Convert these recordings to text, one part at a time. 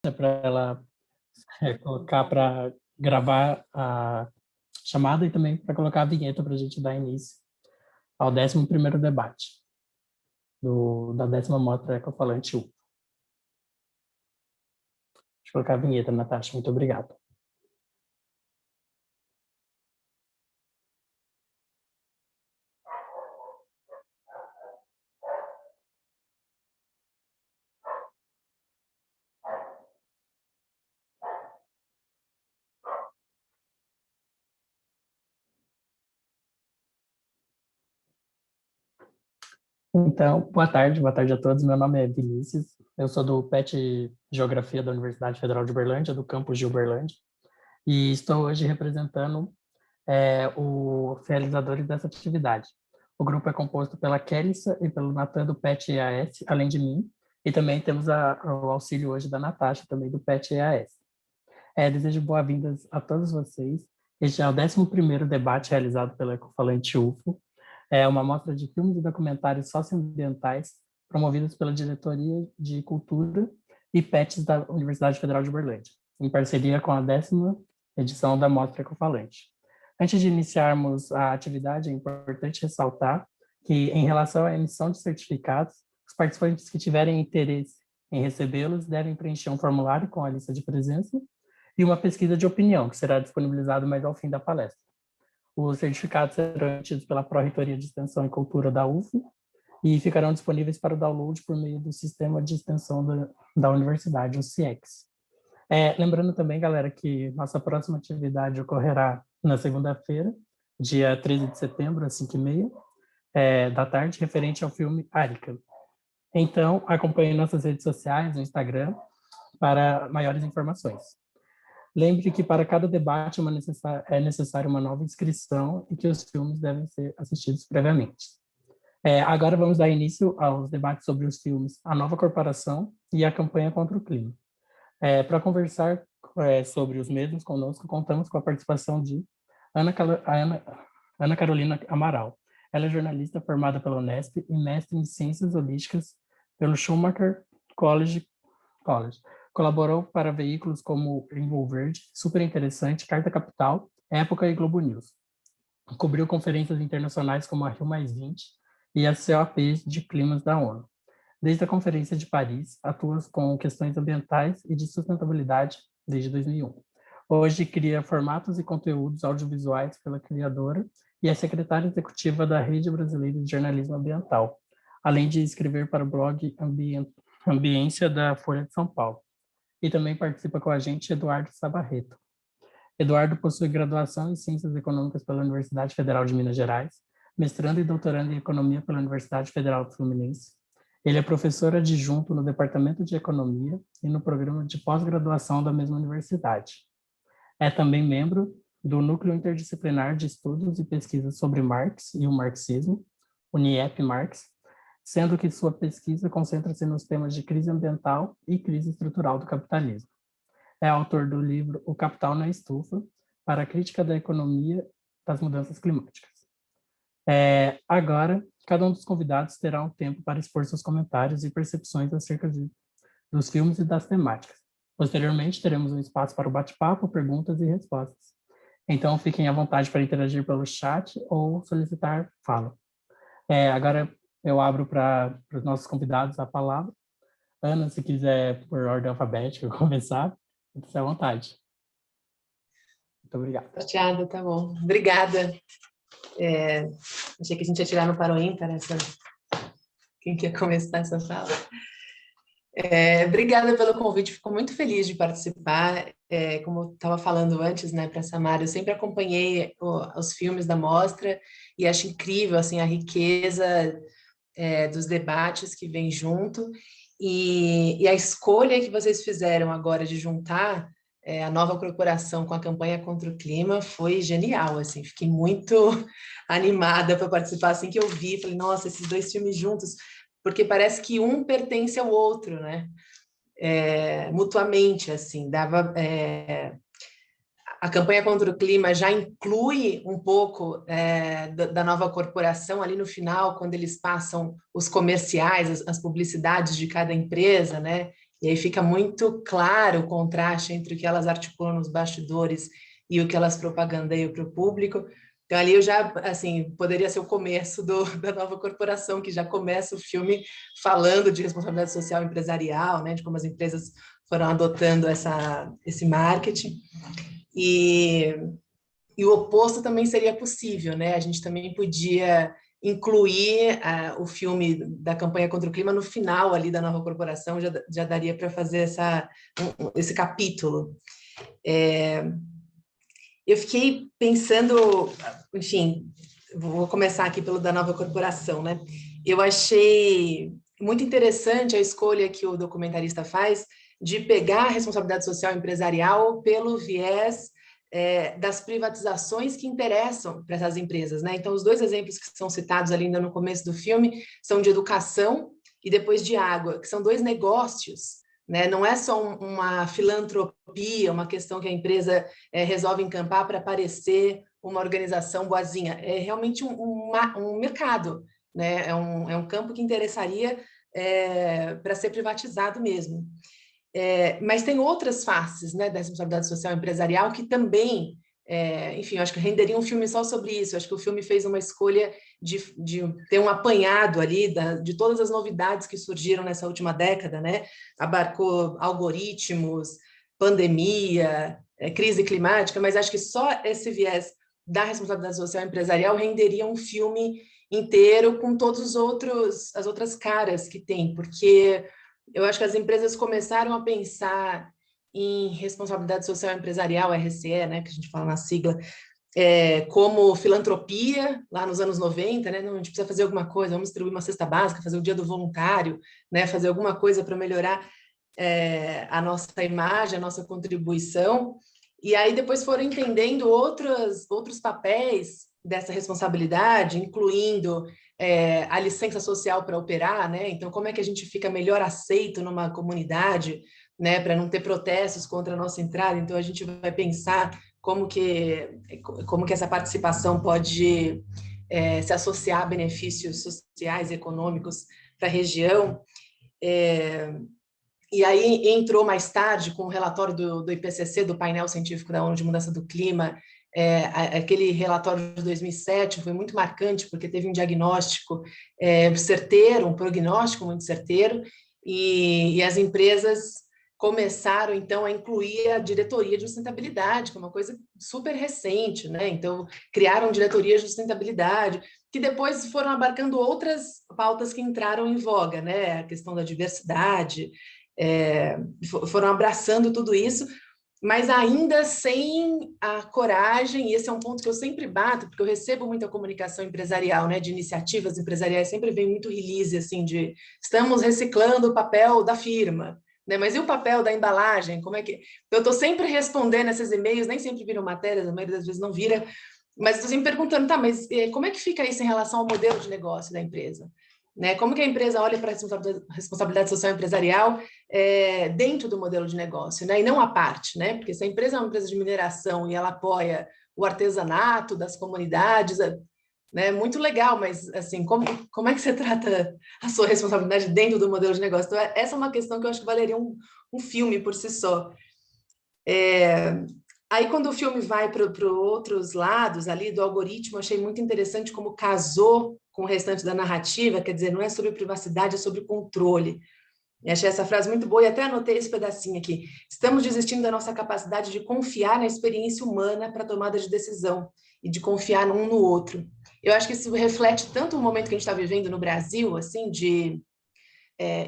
para ela colocar para gravar a chamada e também para colocar a vinheta para a gente dar início ao 11º debate da 10ª Mostra Ecofalante U. Deixa eu colocar a vinheta, Natasha. Muito obrigado. Então, boa tarde a todos. Meu nome é Vinícius, eu sou do PET Geografia da Universidade Federal de Uberlândia, do campus de Uberlândia, e estou hoje representando os realizadores dessa atividade. O grupo é composto pela Kelissa e pelo Natan do PET EAS, além de mim, e também temos o auxílio hoje da Natasha, também do PET EAS. Desejo boas-vindas a todos vocês. Este é o 11º debate realizado pela Ecofalante UFO, uma mostra de filmes e documentários socioambientais promovidos pela Diretoria de Cultura e PETs da Universidade Federal de Uberlândia, em parceria com a 10ª edição da Mostra Ecofalante. Antes de iniciarmos a atividade, é importante ressaltar que, em relação à emissão de certificados, os participantes que tiverem interesse em recebê-los devem preencher um formulário com a lista de presença e uma pesquisa de opinião, que será disponibilizado mais ao fim da palestra. Os certificados serão emitidos pela Pró-Reitoria de Extensão e Cultura da UFO e ficarão disponíveis para o download por meio do Sistema de Extensão da Universidade, o CIEX. Lembrando também, galera, que nossa próxima atividade ocorrerá na segunda-feira, dia 13 de setembro, às 5h30 da tarde, referente ao filme Arica. Então, acompanhe nossas redes sociais, no Instagram, para maiores informações. Lembre que para cada debate é necessária uma nova inscrição e que os filmes devem ser assistidos previamente. Agora vamos dar início aos debates sobre os filmes A Nova Corporação e A Campanha contra o Clima. Para conversar sobre os mesmos conosco, contamos com a participação de Ana Carolina Amaral. Ela é jornalista formada pela Unesp e mestre em Ciências Holísticas pelo Schumacher College. Colaborou para veículos como Rainbow Verde, Super Interessante, Carta Capital, Época e Globo News. Cobriu conferências internacionais como a Rio+20 e a COP de Climas da ONU. Desde a Conferência de Paris, atua com questões ambientais e de sustentabilidade desde 2001. Hoje cria formatos e conteúdos audiovisuais pela criadora e é secretária executiva da Rede Brasileira de Jornalismo Ambiental, além de escrever para o blog Ambiência da Folha de São Paulo. E também participa com a gente Eduardo Sabarreto. Eduardo possui graduação em Ciências Econômicas pela Universidade Federal de Minas Gerais, mestrando e doutorando em Economia pela Universidade Federal do Fluminense. Ele é professor adjunto no Departamento de Economia e no programa de pós-graduação da mesma universidade. É também membro do Núcleo Interdisciplinar de Estudos e Pesquisas sobre Marx e o Marxismo, UNIEP-Marx, sendo que sua pesquisa concentra-se nos temas de crise ambiental e crise estrutural do capitalismo. É autor do livro O Capital na Estufa, para a crítica da economia das mudanças climáticas. Agora, cada um dos convidados terá um tempo para expor seus comentários e percepções acerca dos filmes e das temáticas. Posteriormente, teremos um espaço para o bate-papo, perguntas e respostas. Então, fiquem à vontade para interagir pelo chat ou solicitar fala. Agora, eu abro para os nossos convidados a palavra. Ana, se quiser, por ordem alfabética, começar, fique à vontade. Muito obrigado. Sorteada, tá bom. Obrigada. Achei que a gente ia tirar no par ou ímpar quem quer começar essa fala. Obrigada pelo convite, fico muito feliz de participar. Como eu estava falando antes, né, para a Samara, eu sempre acompanhei os filmes da mostra e acho incrível assim, a riqueza dos debates que vem junto e a escolha que vocês fizeram agora de juntar a nova corporação com a campanha contra o clima foi genial, assim, fiquei muito animada para participar, assim que eu vi, falei, nossa, esses dois filmes juntos, porque parece que um pertence ao outro, né, mutuamente, assim, a campanha contra o clima já inclui um pouco da nova corporação ali no final, quando eles passam os comerciais, as publicidades de cada empresa, né? E aí fica muito claro o contraste entre o que elas articulam nos bastidores e o que elas propagandeiam para o público. Então, ali eu já, assim, poderia ser o começo da nova corporação, que já começa o filme falando de responsabilidade social empresarial, né, de como as empresas foram adotando esse marketing. E, e o oposto também seria possível, né? A gente também podia incluir o filme da campanha contra o clima no final ali da nova corporação, já daria para fazer esse capítulo. Eu fiquei pensando, enfim, vou começar aqui pelo da nova corporação, né? Eu achei muito interessante a escolha que o documentarista faz de pegar a responsabilidade social empresarial pelo viés das privatizações que interessam para essas empresas, né? Então, os dois exemplos que são citados ali ainda no começo do filme são de educação e depois de água, que são dois negócios, né? Não é só uma filantropia, uma questão que a empresa resolve encampar para parecer uma organização boazinha. É realmente um mercado, né? É um campo que interessaria para ser privatizado mesmo. Mas tem outras faces, né, da responsabilidade social empresarial que também, enfim, eu acho que renderia um filme só sobre isso. Eu acho que o filme fez uma escolha de ter um apanhado ali de todas as novidades que surgiram nessa última década, né? Abarcou algoritmos, pandemia, crise climática, mas acho que só esse viés da responsabilidade social empresarial renderia um filme inteiro com todos as outras caras que tem, porque eu acho que as empresas começaram a pensar em responsabilidade social empresarial, RSE, né, que a gente fala na sigla, como filantropia, lá nos anos 90, né, não, a gente precisa fazer alguma coisa, vamos distribuir uma cesta básica, fazer o dia do voluntário, né, fazer alguma coisa para melhorar a nossa imagem, a nossa contribuição, e aí depois foram entendendo outros papéis dessa responsabilidade, incluindo a licença social para operar, né? Então, como é que a gente fica melhor aceito numa comunidade, né, para não ter protestos contra a nossa entrada? Então, a gente vai pensar como que essa participação pode se associar a benefícios sociais e econômicos para a região. E aí entrou mais tarde com o relatório do IPCC, do painel científico da ONU de mudança do clima, aquele relatório de 2007 foi muito marcante, porque teve um diagnóstico certeiro, um prognóstico muito certeiro, e as empresas começaram, então, a incluir a diretoria de sustentabilidade, que é uma coisa super recente, né? Então, criaram diretorias de sustentabilidade, que depois foram abarcando outras pautas que entraram em voga, né? A questão da diversidade, foram abraçando tudo isso, mas ainda sem a coragem, e esse é um ponto que eu sempre bato, porque eu recebo muita comunicação empresarial, né, de iniciativas empresariais, sempre vem muito release, assim, de estamos reciclando o papel da firma, né, mas e o papel da embalagem, como é que... Eu estou sempre respondendo esses e-mails, nem sempre viram matérias, a maioria das vezes não vira, mas estou sempre perguntando, tá, mas como é que fica isso em relação ao modelo de negócio da empresa? Né? Como que a empresa olha para a responsabilidade social empresarial dentro do modelo de negócio, né? E não à parte, né? Porque se a empresa é uma empresa de mineração e ela apoia o artesanato das comunidades, né? Muito legal, mas assim, como é que você trata a sua responsabilidade dentro do modelo de negócio? Então, essa é uma questão que eu acho que valeria um filme por si só. Aí, quando o filme vai para outros lados ali do algoritmo, eu achei muito interessante como casou com o restante da narrativa, quer dizer, não é sobre privacidade, é sobre controle. E achei essa frase muito boa e até anotei esse pedacinho aqui. Estamos desistindo da nossa capacidade de confiar na experiência humana para a tomada de decisão e de confiar um no outro. Eu acho que isso reflete tanto o momento que a gente está vivendo no Brasil, assim,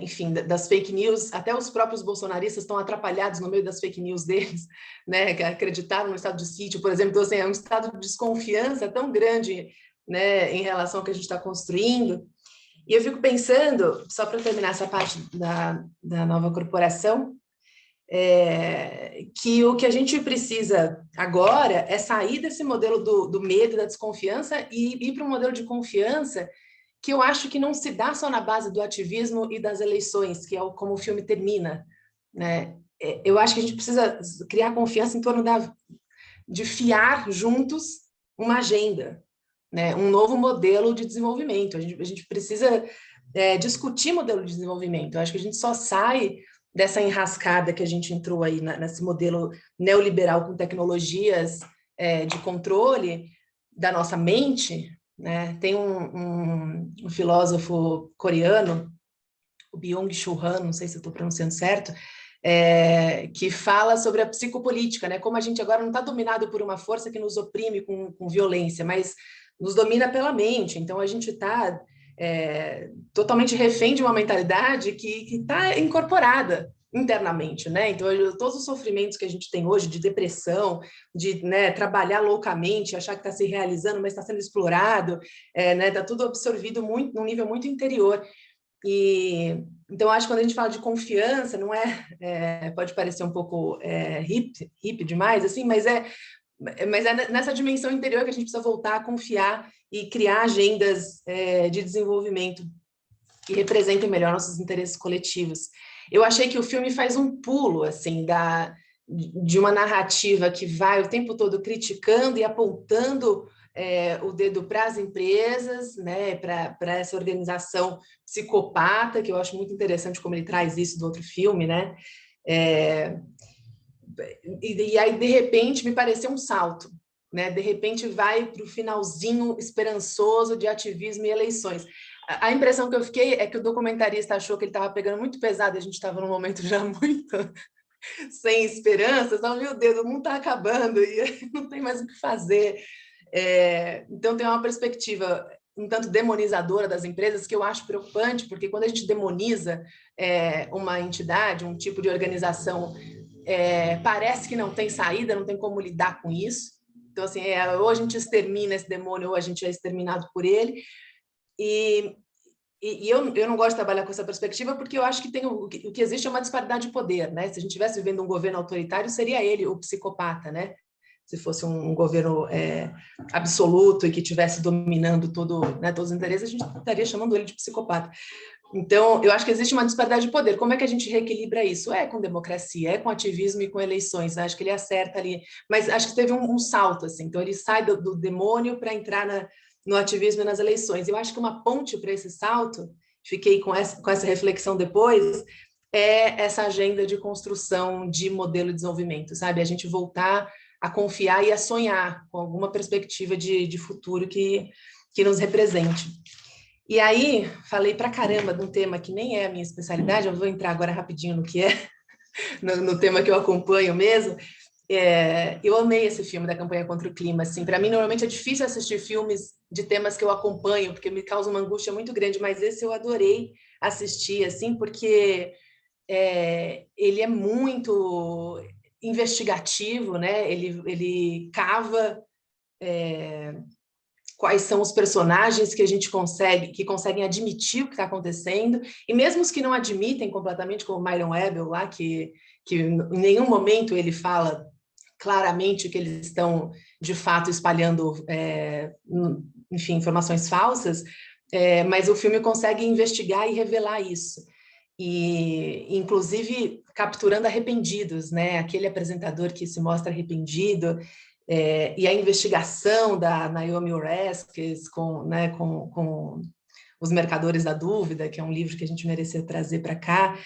enfim, das fake news, até os próprios bolsonaristas estão atrapalhados no meio das fake news deles, né, que acreditaram no estado de sítio, por exemplo. Então, assim, é um estado de desconfiança tão grande, né, em relação ao que a gente está construindo. E eu fico pensando, só para terminar essa parte da nova corporação, que o que a gente precisa agora é sair desse modelo do medo, da desconfiança e ir para um modelo de confiança que eu acho que não se dá só na base do ativismo e das eleições, que é como o filme termina, né? Eu acho que a gente precisa criar confiança em torno de fiar juntos uma agenda, né? Um novo modelo de desenvolvimento. A gente precisa discutir modelo de desenvolvimento. Eu acho que a gente só sai dessa enrascada que a gente entrou aí nesse modelo neoliberal com tecnologias de controle da nossa mente, né? Tem um filósofo coreano, o Byung-Chul Han, não sei se eu estou pronunciando certo, que fala sobre a psicopolítica, né? Como a gente agora não está dominado por uma força que nos oprime com violência, mas nos domina pela mente. Então, a gente está totalmente refém de uma mentalidade que está incorporada internamente, né? Então, todos os sofrimentos que a gente tem hoje de depressão, de, né, trabalhar loucamente, achar que está se realizando, mas está sendo explorado, né? Está tudo absorvido muito, num nível muito interior. E então acho que quando a gente fala de confiança, não pode parecer um pouco hippie demais, assim, mas é nessa dimensão interior que a gente precisa voltar a confiar e criar agendas de desenvolvimento que representem melhor nossos interesses coletivos. Eu achei que o filme faz um pulo assim de uma narrativa que vai o tempo todo criticando e apontando o dedo para as empresas, né, para essa organização psicopata, que eu acho muito interessante como ele traz isso do outro filme, né? E aí, de repente, me pareceu um salto, né? De repente, vai para o finalzinho esperançoso de ativismo e eleições. A impressão que eu fiquei é que o documentarista achou que ele estava pegando muito pesado, a gente estava num momento já muito sem esperança, só, meu Deus, o mundo está acabando e não tem mais o que fazer. Então, tem uma perspectiva um tanto demonizadora das empresas que eu acho preocupante, porque quando a gente demoniza uma entidade, um tipo de organização, parece que não tem saída, não tem como lidar com isso. Então, assim, ou a gente extermina esse demônio ou a gente é exterminado por ele. E eu não gosto de trabalhar com essa perspectiva porque eu acho que o que existe é uma disparidade de poder, né? Se a gente estivesse vivendo um governo autoritário, seria ele o psicopata, né? Se fosse um governo absoluto e que estivesse dominando né, todos os interesses, a gente estaria chamando ele de psicopata. Então, eu acho que existe uma disparidade de poder. Como é que a gente reequilibra isso? Com democracia, com ativismo e com eleições. Acho que ele acerta ali. Mas acho que teve um salto, assim. Então, ele sai do demônio para entrar no ativismo e nas eleições. Eu acho que uma ponte para esse salto, fiquei com essa reflexão depois, é essa agenda de construção de modelo de desenvolvimento, sabe? A gente voltar a confiar e a sonhar com alguma perspectiva de futuro que nos represente. E aí, falei pra caramba de um tema que nem é a minha especialidade, eu vou entrar agora rapidinho no que é, no tema que eu acompanho mesmo. Eu amei esse filme da campanha contra o clima. Assim, para mim, normalmente é difícil assistir filmes de temas que eu acompanho, porque me causa uma angústia muito grande, mas esse eu adorei assistir, assim, porque ele é muito investigativo, né? Ele cava quais são os personagens que a gente que conseguem admitir o que está acontecendo, e mesmo os que não admitem completamente, como o Myron Webber lá, que em nenhum momento ele fala claramente que eles estão, de fato, espalhando, enfim, informações falsas, mas o filme consegue investigar e revelar isso. E, inclusive, capturando arrependidos, né? Aquele apresentador que se mostra arrependido, e a investigação da Naomi Oreskes com Os Mercadores da Dúvida, que é um livro que a gente merecia trazer para cá.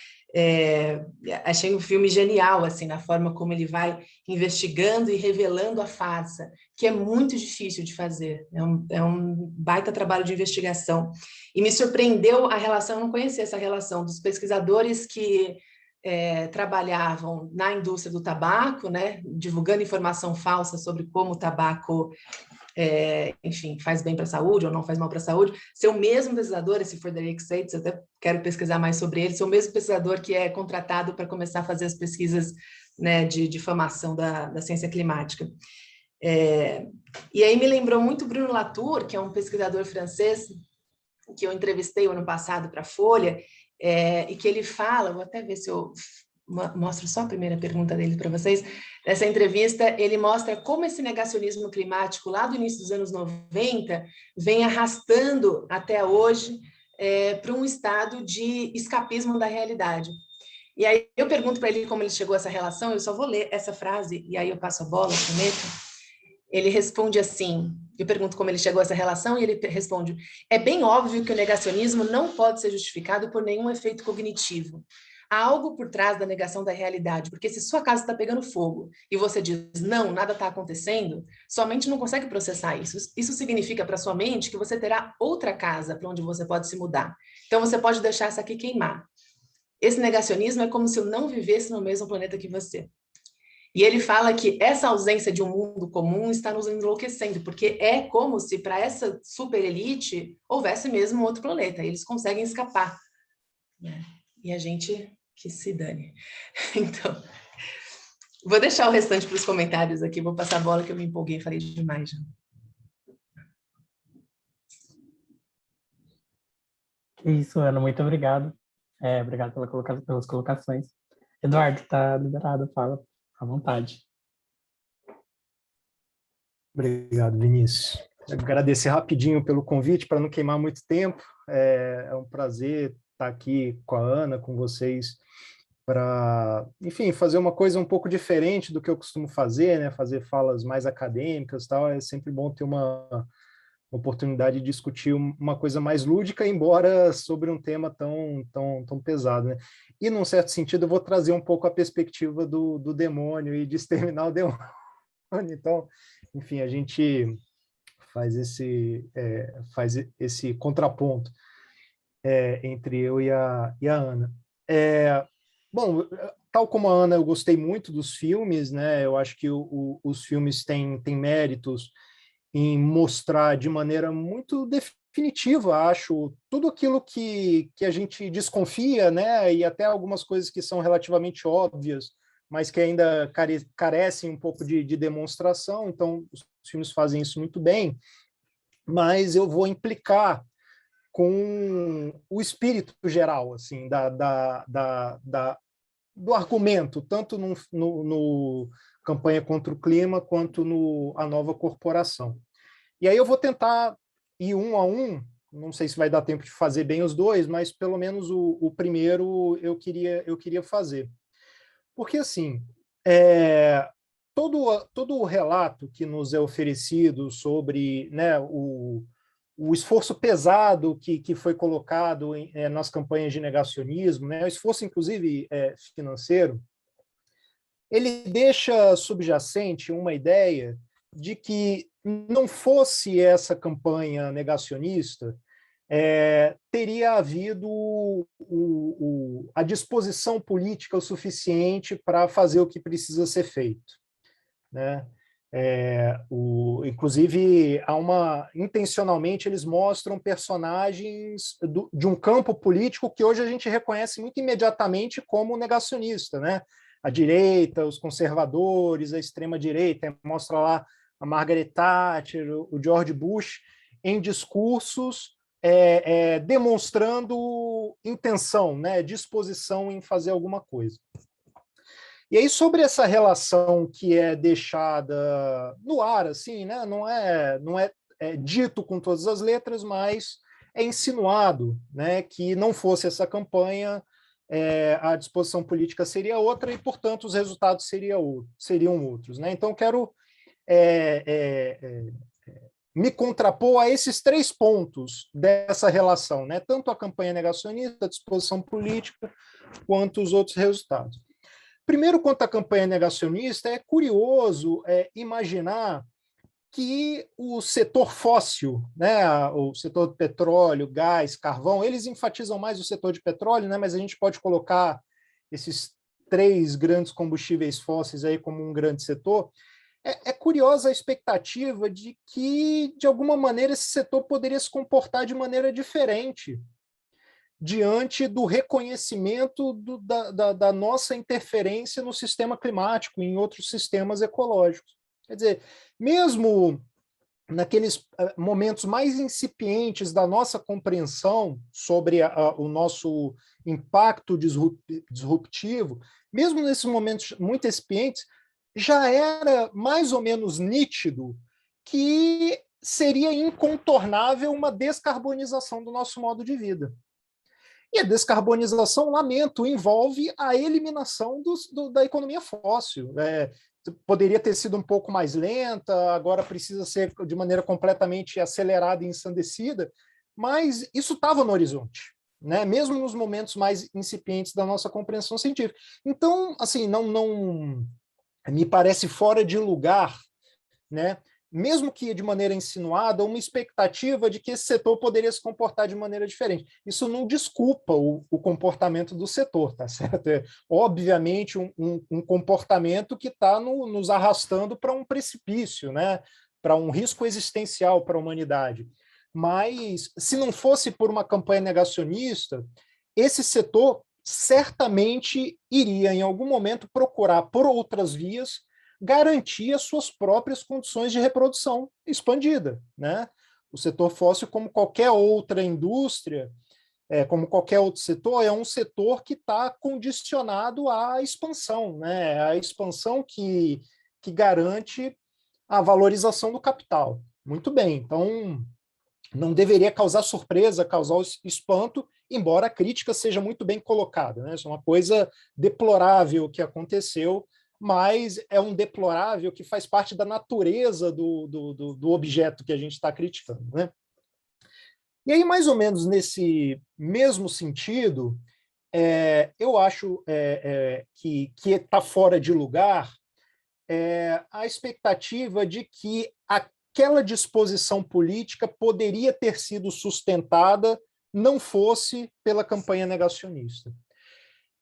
Achei um filme genial, assim, na forma como ele vai investigando e revelando a farsa, que é muito difícil de fazer. É um baita trabalho de investigação. E me surpreendeu a relação, eu não conhecia essa relação, dos pesquisadores que trabalhavam na indústria do tabaco, né, divulgando informação falsa sobre como o tabaco enfim, faz bem para a saúde ou não faz mal para a saúde, ser o mesmo pesquisador, esse Frederick Seitz, eu até quero pesquisar mais sobre ele, ser o mesmo pesquisador que é contratado para começar a fazer as pesquisas, né, de difamação da ciência climática. E aí me lembrou muito Bruno Latour, que é um pesquisador francês que eu entrevistei o ano passado para a Folha, e que ele fala, vou até ver se eu mostro só a primeira pergunta dele para vocês. Nessa entrevista, ele mostra como esse negacionismo climático, lá do início dos anos 90, vem arrastando até hoje para um estado de escapismo da realidade. E aí eu pergunto para ele como ele chegou a essa relação, eu só vou ler essa frase, e aí eu passo a bola, prometo. Ele responde assim, eu pergunto como ele chegou a essa relação, e ele responde: é bem óbvio que o negacionismo não pode ser justificado por nenhum efeito cognitivo. algo por trás da negação da realidade, porque se sua casa está pegando fogo e você diz, não, nada está acontecendo, sua mente não consegue processar isso. Isso significa para sua mente que você terá outra casa para onde você pode se mudar. Então, você pode deixar essa aqui queimar. Esse negacionismo é como se eu não vivesse no mesmo planeta que você. E ele fala que essa ausência de um mundo comum está nos enlouquecendo, porque é como se para essa super elite houvesse mesmo outro planeta, e eles conseguem escapar, né? E a gente que se dane. Então, vou deixar o restante para os comentários aqui, vou passar a bola que eu me empolguei, falei demais já. Isso, Ana, muito obrigado. Obrigado pelas colocações. Eduardo, está liberado, fala à vontade. Obrigado, Vinícius. Agradecer rapidinho pelo convite, para não queimar muito tempo. É um prazer estar aqui com a Ana, com vocês, para, enfim, fazer uma coisa um pouco diferente do que eu costumo fazer, né? Fazer falas mais acadêmicas e tal. É sempre bom ter uma oportunidade de discutir uma coisa mais lúdica, embora sobre um tema tão pesado, né? E, num certo sentido, eu vou trazer um pouco a perspectiva do demônio e de exterminar o demônio. Então, enfim, a gente faz esse contraponto entre eu e a Ana. Bom, tal como a Ana, eu gostei muito dos filmes, né? Eu acho que os filmes têm méritos em mostrar de maneira muito definitiva, acho, tudo aquilo que a gente desconfia, né? E até algumas coisas que são relativamente óbvias, mas que ainda carecem um pouco de demonstração. Então, os filmes fazem isso muito bem, mas eu vou implicar com o espírito geral, assim, do argumento, tanto no Campanha contra o Clima, quanto no A Nova Corporação. E aí eu vou tentar ir um a um, não sei se vai dar tempo de fazer bem os dois, mas pelo menos o primeiro eu queria fazer. Porque, assim, todo o relato que nos é oferecido sobre, né, o esforço pesado que foi colocado nas campanhas de negacionismo, né, o esforço, inclusive, financeiro, ele deixa subjacente uma ideia de que não fosse essa campanha negacionista, teria havido a disposição política o suficiente para fazer o que precisa ser feito, né? Inclusive, intencionalmente eles mostram personagens de um campo político que hoje a gente reconhece muito imediatamente como negacionista, né? A direita, os conservadores, a extrema-direita, mostra lá a Margaret Thatcher, o George Bush, em discursos demonstrando intenção, né? Disposição em fazer alguma coisa. E aí, sobre essa relação que é deixada no ar, assim, né? Não é dito com todas as letras, mas é insinuado, né, que não fosse essa campanha, a disposição política seria outra e, portanto, os resultados seriam outros, né? Então, quero me contrapor a esses 3 pontos dessa relação, né? Tanto a campanha negacionista, a disposição política, quanto os outros resultados. Primeiro, quanto à campanha negacionista, é curioso imaginar que o setor fóssil, né, o setor do petróleo, gás, carvão, eles enfatizam mais o setor de petróleo, né, mas a gente pode colocar esses 3 grandes combustíveis fósseis aí como um grande setor. É curiosa a expectativa de que, de alguma maneira, esse setor poderia se comportar de maneira diferente diante do reconhecimento da nossa interferência no sistema climático e em outros sistemas ecológicos. Quer dizer, mesmo naqueles momentos mais incipientes da nossa compreensão sobre o nosso impacto disruptivo, mesmo nesses momentos muito incipientes, já era mais ou menos nítido que seria incontornável uma descarbonização do nosso modo de vida. E a descarbonização, lamento, envolve a eliminação da economia fóssil. Poderia ter sido um pouco mais lenta, agora precisa ser de maneira completamente acelerada e ensandecida, mas isso estava no horizonte. né? Mesmo nos momentos mais incipientes da nossa compreensão científica. Então, assim, não me parece fora de lugar, né? Mesmo que de maneira insinuada, uma expectativa de que esse setor poderia se comportar de maneira diferente. Isso não desculpa o comportamento do setor, tá certo? É, obviamente, um comportamento que está nos arrastando para um precipício, né? Para um risco existencial para a humanidade. Mas, se não fosse por uma campanha negacionista, esse setor certamente iria, em algum momento, procurar, por outras vias, garantir as suas próprias condições de reprodução expandida, né? O setor fóssil, como qualquer outra indústria, como qualquer outro setor, é um setor que está condicionado à expansão, né? A expansão que garante a valorização do capital. Muito bem, então não deveria causar surpresa, causar espanto, embora a crítica seja muito bem colocada, né? Isso é uma coisa deplorável que aconteceu, mas é um deplorável que faz parte da natureza do objeto que a gente está criticando, né? E aí, mais ou menos nesse mesmo sentido, eu acho que está fora de lugar a expectativa de que aquela disposição política poderia ter sido sustentada não fosse pela campanha negacionista.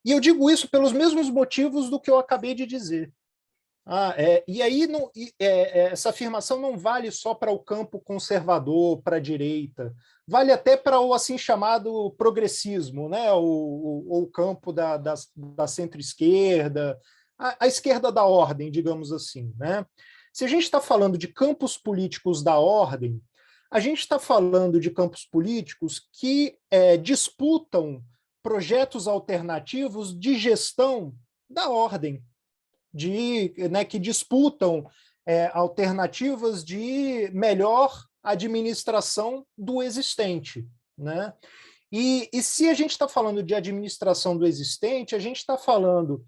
E eu digo isso pelos mesmos motivos do que eu acabei de dizer. E aí essa afirmação não vale só para o campo conservador, para a direita, vale até para o assim chamado progressismo, né? o campo da centro-esquerda, a esquerda da ordem, digamos assim. Né? Se a gente está falando de campos políticos da ordem, a gente está falando de campos políticos que disputam projetos alternativos de gestão da ordem, que disputam alternativas de melhor administração do existente. Né? E se a gente está falando de administração do existente, a gente está falando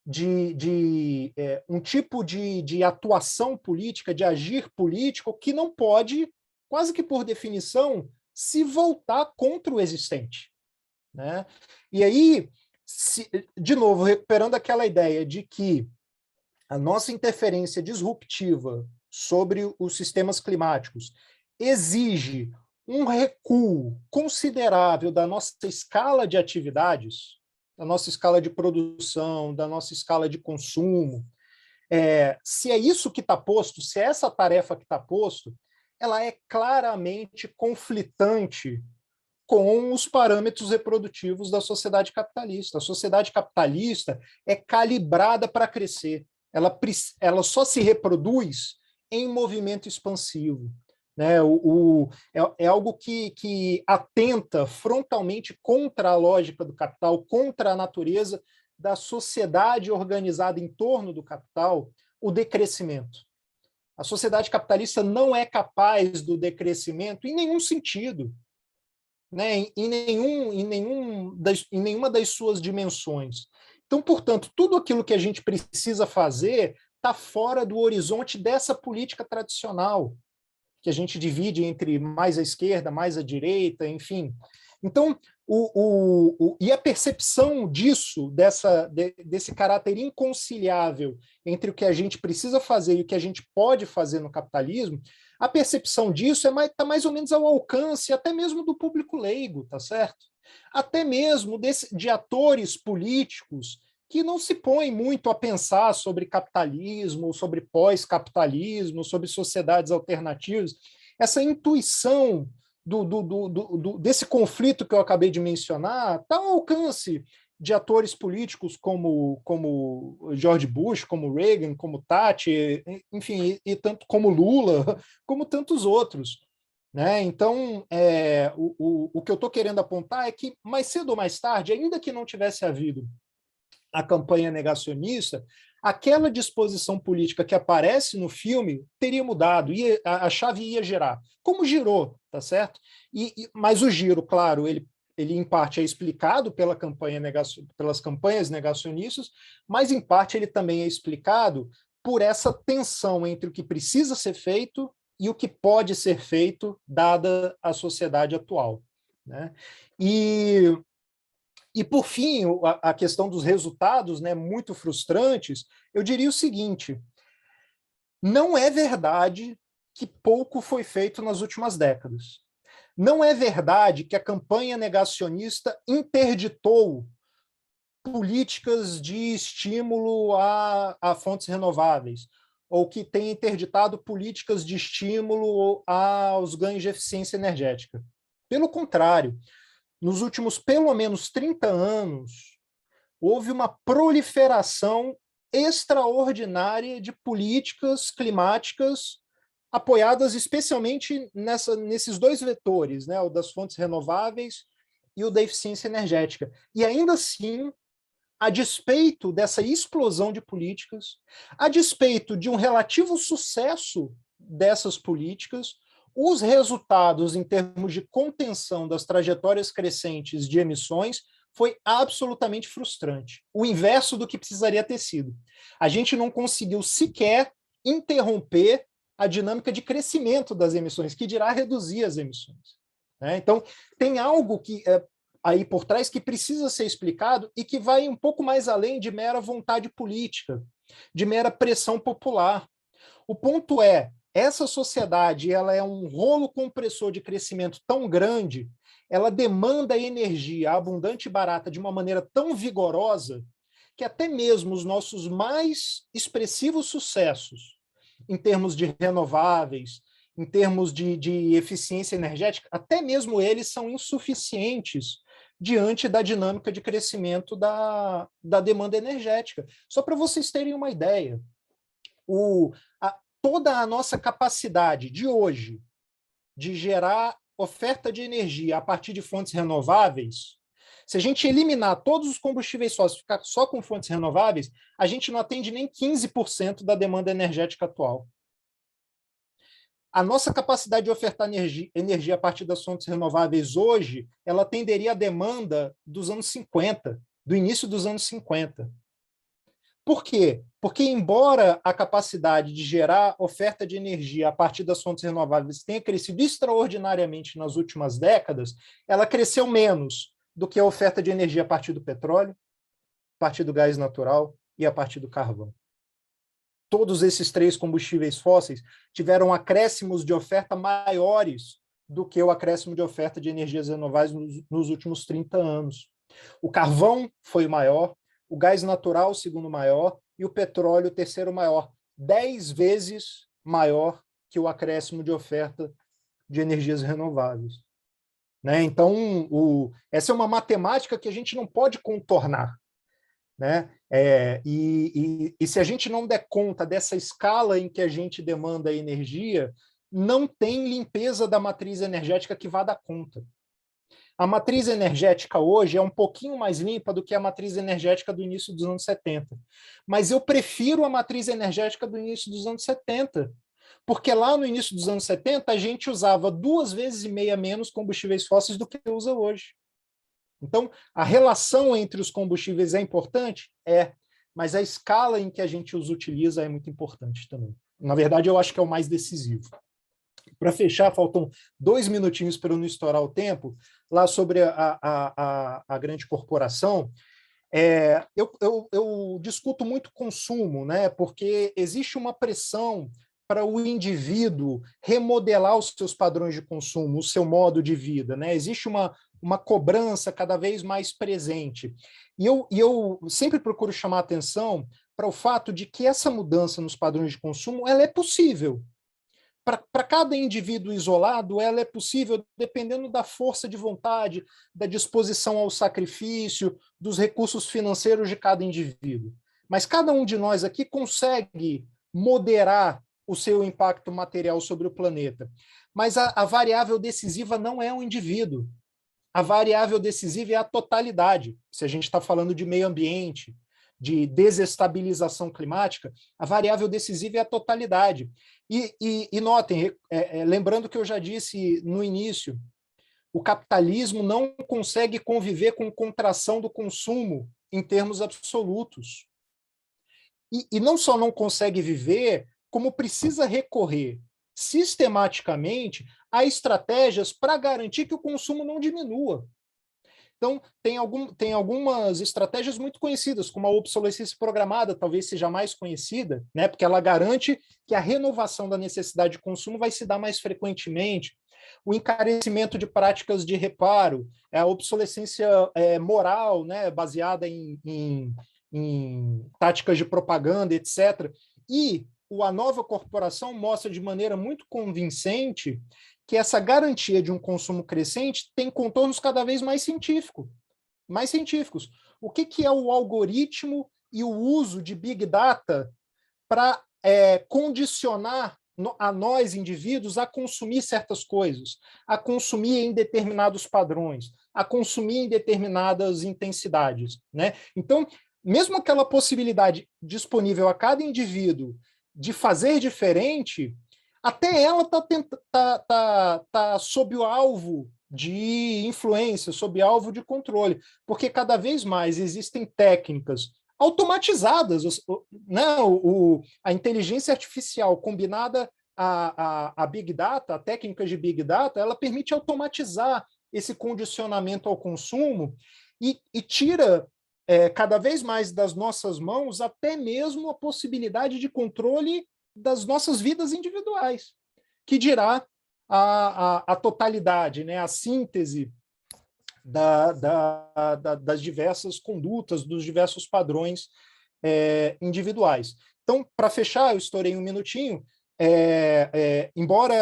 de um tipo de atuação política, de agir político, que não pode, quase que por definição, se voltar contra o existente. Né? E aí, de novo, recuperando aquela ideia de que a nossa interferência disruptiva sobre os sistemas climáticos exige um recuo considerável da nossa escala de atividades, da nossa escala de produção, da nossa escala de consumo. Se é isso que está posto, se é essa tarefa que está posto, ela é claramente conflitante com os parâmetros reprodutivos da sociedade capitalista. A sociedade capitalista é calibrada para crescer. Ela só se reproduz em movimento expansivo. Né? É algo que atenta frontalmente contra a lógica do capital, contra a natureza da sociedade organizada em torno do capital, o decrescimento. A sociedade capitalista não é capaz do decrescimento em nenhum sentido, né? em nenhuma das suas dimensões. Então, portanto, tudo aquilo que a gente precisa fazer está fora do horizonte dessa política tradicional, que a gente divide entre mais à esquerda, mais à direita, enfim. Então, e a percepção disso, desse caráter inconciliável entre o que a gente precisa fazer e o que a gente pode fazer no capitalismo, a percepção disso está mais ou menos ao alcance até mesmo do público leigo, tá certo? Até mesmo de atores políticos que não se põem muito a pensar sobre capitalismo, sobre pós-capitalismo, sobre sociedades alternativas. Essa intuição desse conflito que eu acabei de mencionar está ao alcance de atores políticos como George Bush, como Reagan, como Thatcher, enfim, e tanto como Lula, como tantos outros. Né? Então, o que eu estou querendo apontar é que, mais cedo ou mais tarde, ainda que não tivesse havido a campanha negacionista, aquela disposição política que aparece no filme teria mudado, a chave ia girar, como girou, tá certo? Mas o giro, claro, ele em parte é explicado pelas campanhas negacionistas, mas em parte ele também é explicado por essa tensão entre o que precisa ser feito e o que pode ser feito, dada a sociedade atual. né? E por fim, a questão dos resultados, né, muito frustrantes, eu diria o seguinte: não é verdade que pouco foi feito nas últimas décadas. Não é verdade que a campanha negacionista interditou políticas de estímulo a fontes renováveis, ou que tem interditado políticas de estímulo aos ganhos de eficiência energética. Pelo contrário, nos últimos pelo menos 30 anos, houve uma proliferação extraordinária de políticas climáticas apoiadas especialmente nesses dois vetores, né, o das fontes renováveis e o da eficiência energética. E ainda assim, a despeito dessa explosão de políticas, a despeito de um relativo sucesso dessas políticas, os resultados em termos de contenção das trajetórias crescentes de emissões foi absolutamente frustrante. O inverso do que precisaria ter sido. A gente não conseguiu sequer interromper a dinâmica de crescimento das emissões, que dirá reduzir as emissões. Né? Então, tem algo que aí por trás que precisa ser explicado e que vai um pouco mais além de mera vontade política, de mera pressão popular. O ponto é, essa sociedade ela é um rolo compressor de crescimento tão grande, ela demanda energia abundante e barata de uma maneira tão vigorosa que até mesmo os nossos mais expressivos sucessos em termos de renováveis, em termos de eficiência energética, até mesmo eles são insuficientes diante da dinâmica de crescimento da demanda energética. Só para vocês terem uma ideia, toda a nossa capacidade de hoje de gerar oferta de energia a partir de fontes renováveis, se a gente eliminar todos os combustíveis fósseis e ficar só com fontes renováveis, a gente não atende nem 15% da demanda energética atual. A nossa capacidade de ofertar energia a partir das fontes renováveis hoje, ela atenderia a demanda dos anos 50, do início dos anos 50. Por quê? Porque, embora a capacidade de gerar oferta de energia a partir das fontes renováveis tenha crescido extraordinariamente nas últimas décadas, ela cresceu menos do que a oferta de energia a partir do petróleo, a partir do gás natural e a partir do carvão. Todos esses três combustíveis fósseis tiveram acréscimos de oferta maiores do que o acréscimo de oferta de energias renováveis nos últimos 30 anos. O carvão foi o maior, o gás natural o segundo maior e o petróleo o terceiro maior, 10 vezes maior que o acréscimo de oferta de energias renováveis. Né? Então, essa é uma matemática que a gente não pode contornar. Né? E se a gente não der conta dessa escala em que a gente demanda energia, não tem limpeza da matriz energética que vá dar conta. A matriz energética hoje é um pouquinho mais limpa do que a matriz energética do início dos anos 70. Mas eu prefiro a matriz energética do início dos anos 70, porque lá no início dos anos 70 a gente usava 2,5 vezes menos combustíveis fósseis do que usa hoje. Então, a relação entre os combustíveis é importante? É, mas a escala em que a gente os utiliza é muito importante também. Na verdade, eu acho que é o mais decisivo. Para fechar, faltam 2 minutinhos para eu não estourar o tempo, lá sobre a grande corporação. Eu discuto muito consumo, né, porque existe uma pressão para o indivíduo remodelar os seus padrões de consumo, o seu modo de vida. Né? Existe uma cobrança cada vez mais presente. E eu sempre procuro chamar a atenção para o fato de que essa mudança nos padrões de consumo ela é possível. Para cada indivíduo isolado, ela é possível dependendo da força de vontade, da disposição ao sacrifício, dos recursos financeiros de cada indivíduo. Mas cada um de nós aqui consegue moderar o seu impacto material sobre o planeta. Mas a variável decisiva não é o indivíduo. A variável decisiva é a totalidade. Se a gente está falando de meio ambiente, de desestabilização climática, a variável decisiva é a totalidade. E notem, lembrando que eu já disse no início, o capitalismo não consegue conviver com contração do consumo em termos absolutos. E não só não consegue viver, como precisa recorrer sistematicamente há estratégias para garantir que o consumo não diminua. Então, tem algumas estratégias muito conhecidas, como a obsolescência programada, talvez seja a mais conhecida, né, porque ela garante que a renovação da necessidade de consumo vai se dar mais frequentemente. O encarecimento de práticas de reparo, a obsolescência moral, né, baseada em táticas de propaganda, etc. E a nova corporação mostra de maneira muito convincente que essa garantia de um consumo crescente tem contornos cada vez mais científicos. O que é o algoritmo e o uso de Big Data para condicionar a nós, indivíduos, a consumir certas coisas, a consumir em determinados padrões, a consumir em determinadas intensidades, né? Então, mesmo aquela possibilidade disponível a cada indivíduo de fazer diferente, até ela tá sob o alvo de influência, sob alvo de controle, porque cada vez mais existem técnicas automatizadas, né? A inteligência artificial combinada a Big Data, a técnica de Big Data, ela permite automatizar esse condicionamento ao consumo e tira cada vez mais das nossas mãos até mesmo a possibilidade de controle das nossas vidas individuais, que dirá a totalidade, né, a síntese das diversas condutas, dos diversos padrões individuais. Então, para fechar, eu estourei um minutinho, embora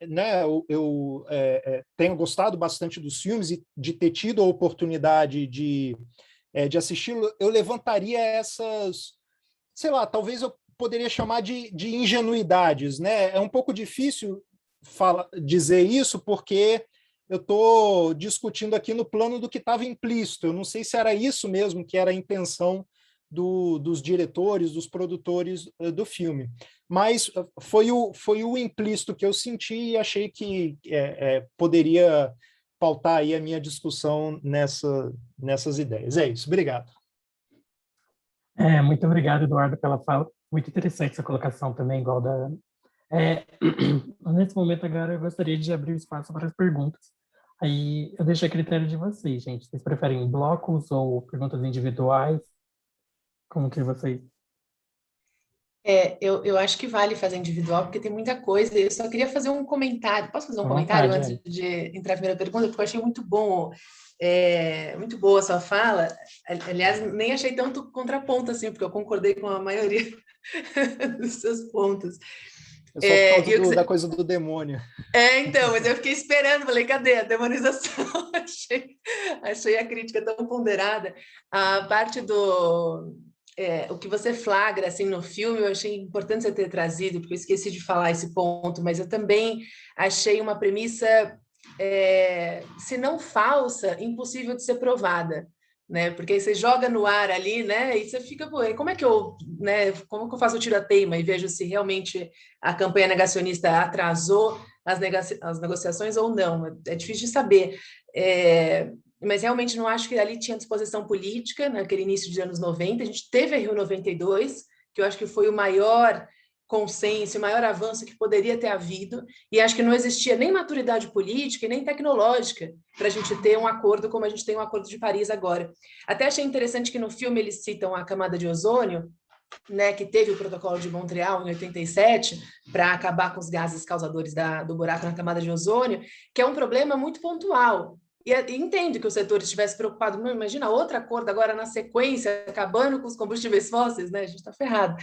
né, eu tenha gostado bastante dos filmes e de ter tido a oportunidade de assisti-lo, eu levantaria essas, sei lá, talvez eu poderia chamar de ingenuidades, né? É um pouco difícil dizer isso, porque eu estou discutindo aqui no plano do que estava implícito. Eu não sei se era isso mesmo que era a intenção dos diretores, dos produtores do filme. Mas foi o implícito que eu senti e achei que poderia pautar aí a minha discussão nessas ideias. É isso. Obrigado. Muito obrigado, Eduardo, pela fala. Muito interessante essa colocação também, igual da... nesse momento agora eu gostaria de abrir o espaço para as perguntas. Aí eu deixo a critério de vocês, gente. Vocês preferem blocos ou perguntas individuais? Como que vocês... Eu acho que vale fazer individual, porque tem muita coisa. Eu só queria fazer um comentário. Posso fazer um comentário antes de entrar na primeira pergunta? Porque eu achei muito bom, muito boa a sua fala. Aliás, nem achei tanto contraponto assim, porque eu concordei com a maioria dos seus pontos. É só por causa da coisa do demônio. Então, mas eu fiquei esperando, falei, cadê a demonização? achei a crítica tão ponderada. A parte o que você flagra assim no filme, eu achei importante você ter trazido, porque eu esqueci de falar esse ponto, mas eu também achei uma premissa, se não falsa, impossível de ser provada, né? Porque aí você joga no ar ali, né? E você fica, pô, como é que como que eu faço o tiro-a-teima e vejo se realmente a campanha negacionista atrasou as negociações ou não? É difícil de saber. Mas realmente não acho que ali tinha disposição política, naquele início dos anos 90. A gente teve a Rio 92, que eu acho que foi o maior consenso, o maior avanço que poderia ter havido, e acho que não existia nem maturidade política e nem tecnológica para a gente ter um acordo como a gente tem um acordo de Paris agora. Até achei interessante que no filme eles citam a camada de ozônio, né, que teve o protocolo de Montreal em 87 para acabar com os gases causadores do buraco na camada de ozônio, que é um problema muito pontual. E entendo que o setor estivesse preocupado, não, imagina outro acordo agora na sequência, acabando com os combustíveis fósseis, né? A gente está ferrado.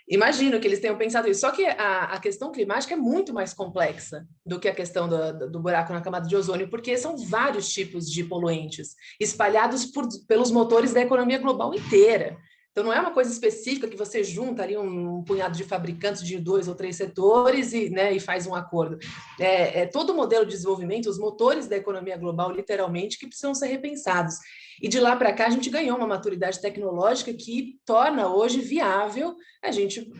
Imagino que eles tenham pensado isso. Só que a questão climática é muito mais complexa do que a questão do buraco na camada de ozônio, porque são vários tipos de poluentes espalhados pelos motores da economia global inteira. Então, não é uma coisa específica que você junta ali um punhado de fabricantes de 2 ou 3 setores e faz um acordo. Todo o modelo de desenvolvimento, os motores da economia global, literalmente, que precisam ser repensados. E de lá para cá, a gente ganhou uma maturidade tecnológica que torna hoje viável a gente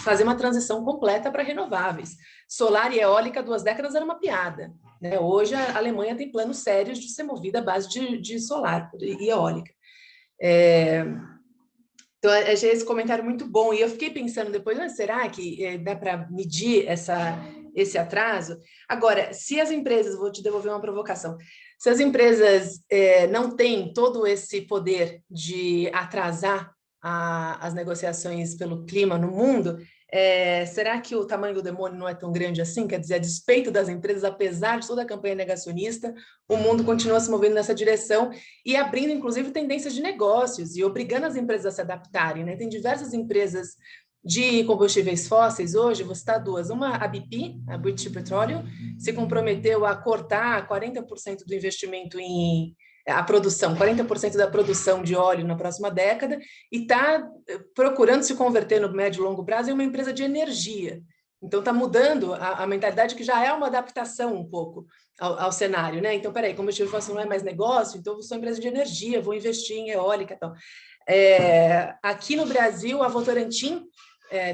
fazer uma transição completa para renováveis. Solar e eólica, 2 décadas, era uma piada, né? Hoje, a Alemanha tem planos sérios de ser movida à base de solar e eólica. Então, achei esse comentário muito bom. E eu fiquei pensando depois, será que dá para medir esse atraso. Agora, se as empresas, vou te devolver uma provocação, se as empresas não têm todo esse poder de atrasar as negociações pelo clima no mundo, será que o tamanho do demônio não é tão grande assim? Quer dizer, a despeito das empresas, apesar de toda a campanha negacionista, o mundo continua se movendo nessa direção e abrindo, inclusive, tendências de negócios e obrigando as empresas a se adaptarem, né? Tem diversas empresas de combustíveis fósseis hoje, vou citar duas. Uma, a BP, a British Petroleum, se comprometeu a cortar 40% do investimento em a produção, 40% da produção de óleo na próxima década, e está procurando se converter no médio e longo prazo em uma empresa de energia. Então, está mudando a mentalidade, que já é uma adaptação um pouco ao cenário, né? Então, peraí, combustível fóssil não é mais negócio, então eu sou empresa de energia, vou investir em eólica e tal. Aqui no Brasil, a Votorantim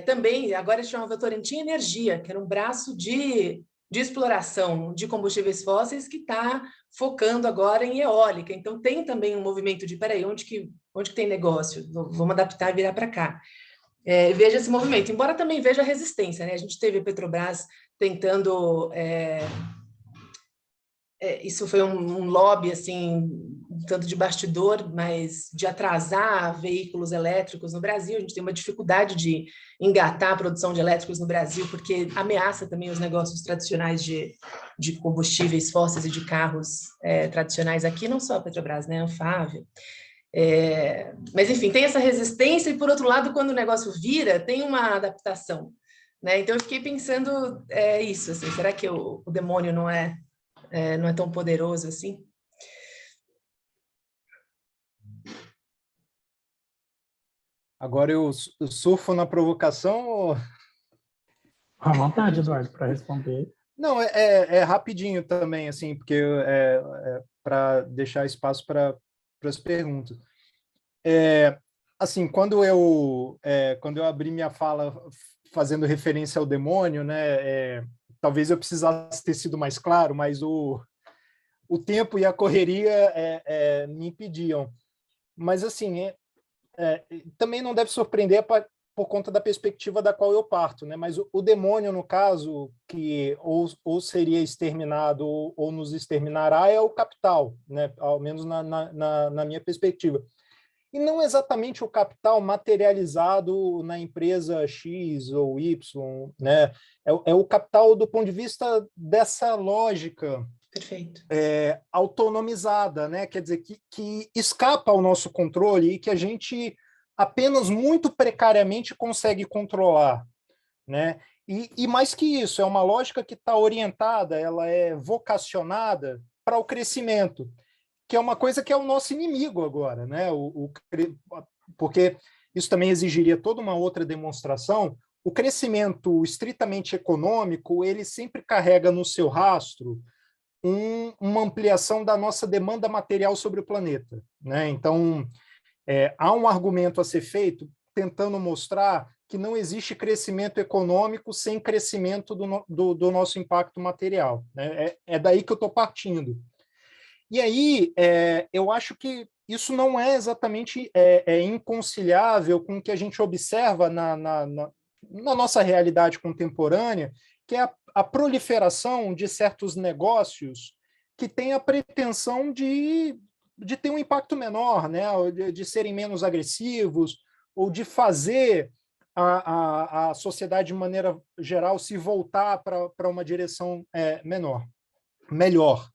também, agora chama Votorantim Energia, que era um braço de exploração de combustíveis fósseis que está focando agora em eólica. Então, tem também um movimento de, peraí, onde que tem negócio? Vamos adaptar e virar para cá. Veja esse movimento, embora também veja resistência, né? A gente teve a Petrobras tentando... isso foi um lobby, assim, um tanto de bastidor, mas de atrasar veículos elétricos no Brasil. A gente tem uma dificuldade de engatar a produção de elétricos no Brasil, porque ameaça também os negócios tradicionais de combustíveis fósseis e de carros tradicionais aqui, não só a Petrobras, né? A Anfávia. Mas, enfim, tem essa resistência e, por outro lado, quando o negócio vira, tem uma adaptação, né? Então, eu fiquei pensando isso, assim, será que o demônio não é tão poderoso assim? Agora eu surfo na provocação ou... À vontade, Eduardo, para responder. Não, é rapidinho também, assim, porque para deixar espaço para as perguntas. Assim, quando eu abri minha fala fazendo referência ao demônio, né, talvez eu precisasse ter sido mais claro, mas o tempo e a correria me impediam. Mas, assim, também não deve surpreender por conta da perspectiva da qual eu parto, né? Mas o demônio, no caso, que ou seria exterminado ou nos exterminará, é o capital, né? Ao menos na minha perspectiva. E não exatamente o capital materializado na empresa X ou Y, né? É o capital do ponto de vista dessa lógica. Perfeito. Autonomizada, né? Quer dizer, que escapa ao nosso controle e que a gente apenas muito precariamente consegue controlar, né? E mais que isso, é uma lógica que está orientada, ela é vocacionada para o crescimento, que é uma coisa que é o nosso inimigo agora, né? Porque isso também exigiria toda uma outra demonstração. O crescimento estritamente econômico, ele sempre carrega no seu rastro uma ampliação da nossa demanda material sobre o planeta, né? Então, há um argumento a ser feito tentando mostrar que não existe crescimento econômico sem crescimento do nosso impacto material, né? É daí que eu estou partindo. E aí, eu acho que isso não é exatamente inconciliável com o que a gente observa na nossa realidade contemporânea, que é a proliferação de certos negócios que têm a pretensão de ter um impacto menor, né? De serem menos agressivos, ou de fazer a sociedade, de maneira geral, se voltar para uma direção melhor.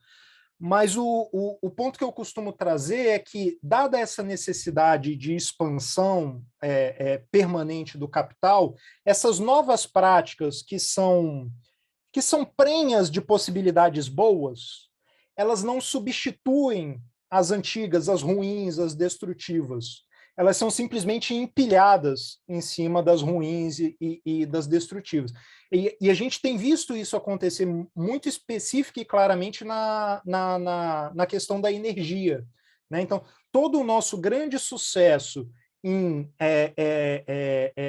Mas o ponto que eu costumo trazer é que, dada essa necessidade de expansão permanente do capital, essas novas práticas que são prenhas de possibilidades boas, elas não substituem as antigas, as ruins, as destrutivas. Elas são simplesmente empilhadas em cima das ruins e das destrutivas. E a gente tem visto isso acontecer muito específica e claramente na questão da energia, né? Então, todo o nosso grande sucesso em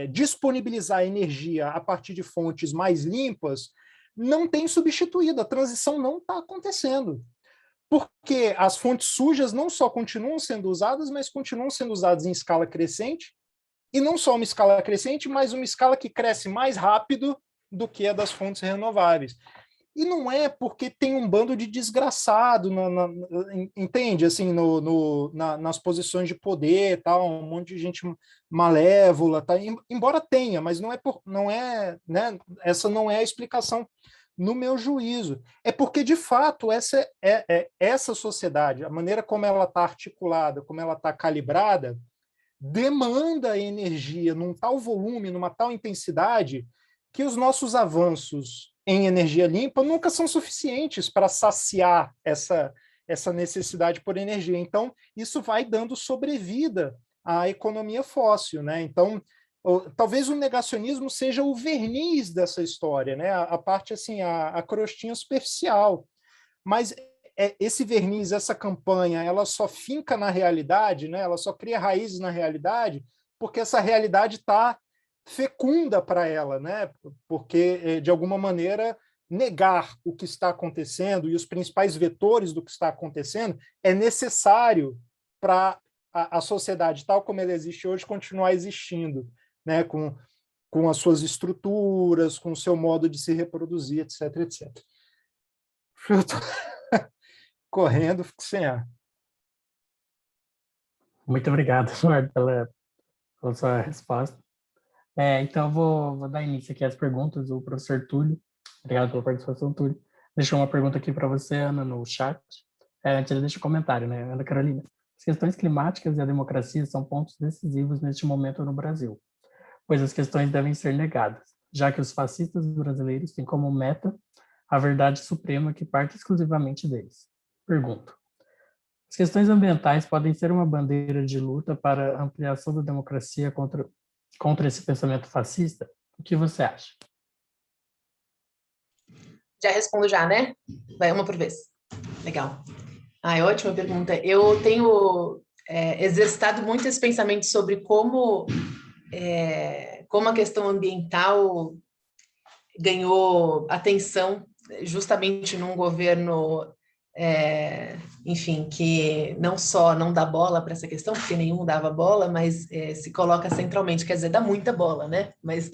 disponibilizar energia a partir de fontes mais limpas não tem substituído, a transição não está acontecendo. Porque as fontes sujas não só continuam sendo usadas, mas continuam sendo usadas em escala crescente, e não só uma escala crescente, mas uma escala que cresce mais rápido do que a das fontes renováveis. E não é porque tem um bando de desgraçado, entende? Assim, nas posições de poder, tal, um monte de gente malévola, tá? Embora tenha, mas não é, né? Essa não é a explicação no meu juízo. É porque, de fato, essa sociedade, a maneira como ela está articulada, como ela está calibrada, demanda energia num tal volume, numa tal intensidade, que os nossos avanços em energia limpa nunca são suficientes para saciar essa necessidade por energia. Então, isso vai dando sobrevida à economia fóssil, né? Então, talvez o negacionismo seja o verniz dessa história, né? A parte assim, a crostinha superficial. Mas esse verniz, essa campanha, ela só finca na realidade, né? Ela só cria raízes na realidade, porque essa realidade está fecunda para ela, né? Porque, de alguma maneira, negar o que está acontecendo e os principais vetores do que está acontecendo é necessário para a sociedade, tal como ela existe hoje, continuar existindo, né? Com as suas estruturas, com o seu modo de se reproduzir, etc, etc. Eu tô correndo, fico sem ar. Muito obrigado, Eduardo, pela sua resposta. Então, eu vou dar início aqui às perguntas. O professor Túlio, obrigado pela participação, Túlio, deixou uma pergunta aqui para você, Ana, no chat. Antes, ele deixa um comentário, né? Ana Carolina, as questões climáticas e a democracia são pontos decisivos neste momento no Brasil, pois as questões devem ser negadas, já que os fascistas brasileiros têm como meta a verdade suprema que parte exclusivamente deles. Pergunto, as questões ambientais podem ser uma bandeira de luta para a ampliação da democracia contra esse pensamento fascista? O que você acha? Já respondo já, né? Vai uma por vez. Legal. Ótima pergunta. Eu tenho exercitado muito esse pensamento sobre como a questão ambiental ganhou atenção justamente num governo, enfim, que não só não dá bola para essa questão, porque nenhum dava bola, mas se coloca centralmente, quer dizer, dá muita bola, né? Mas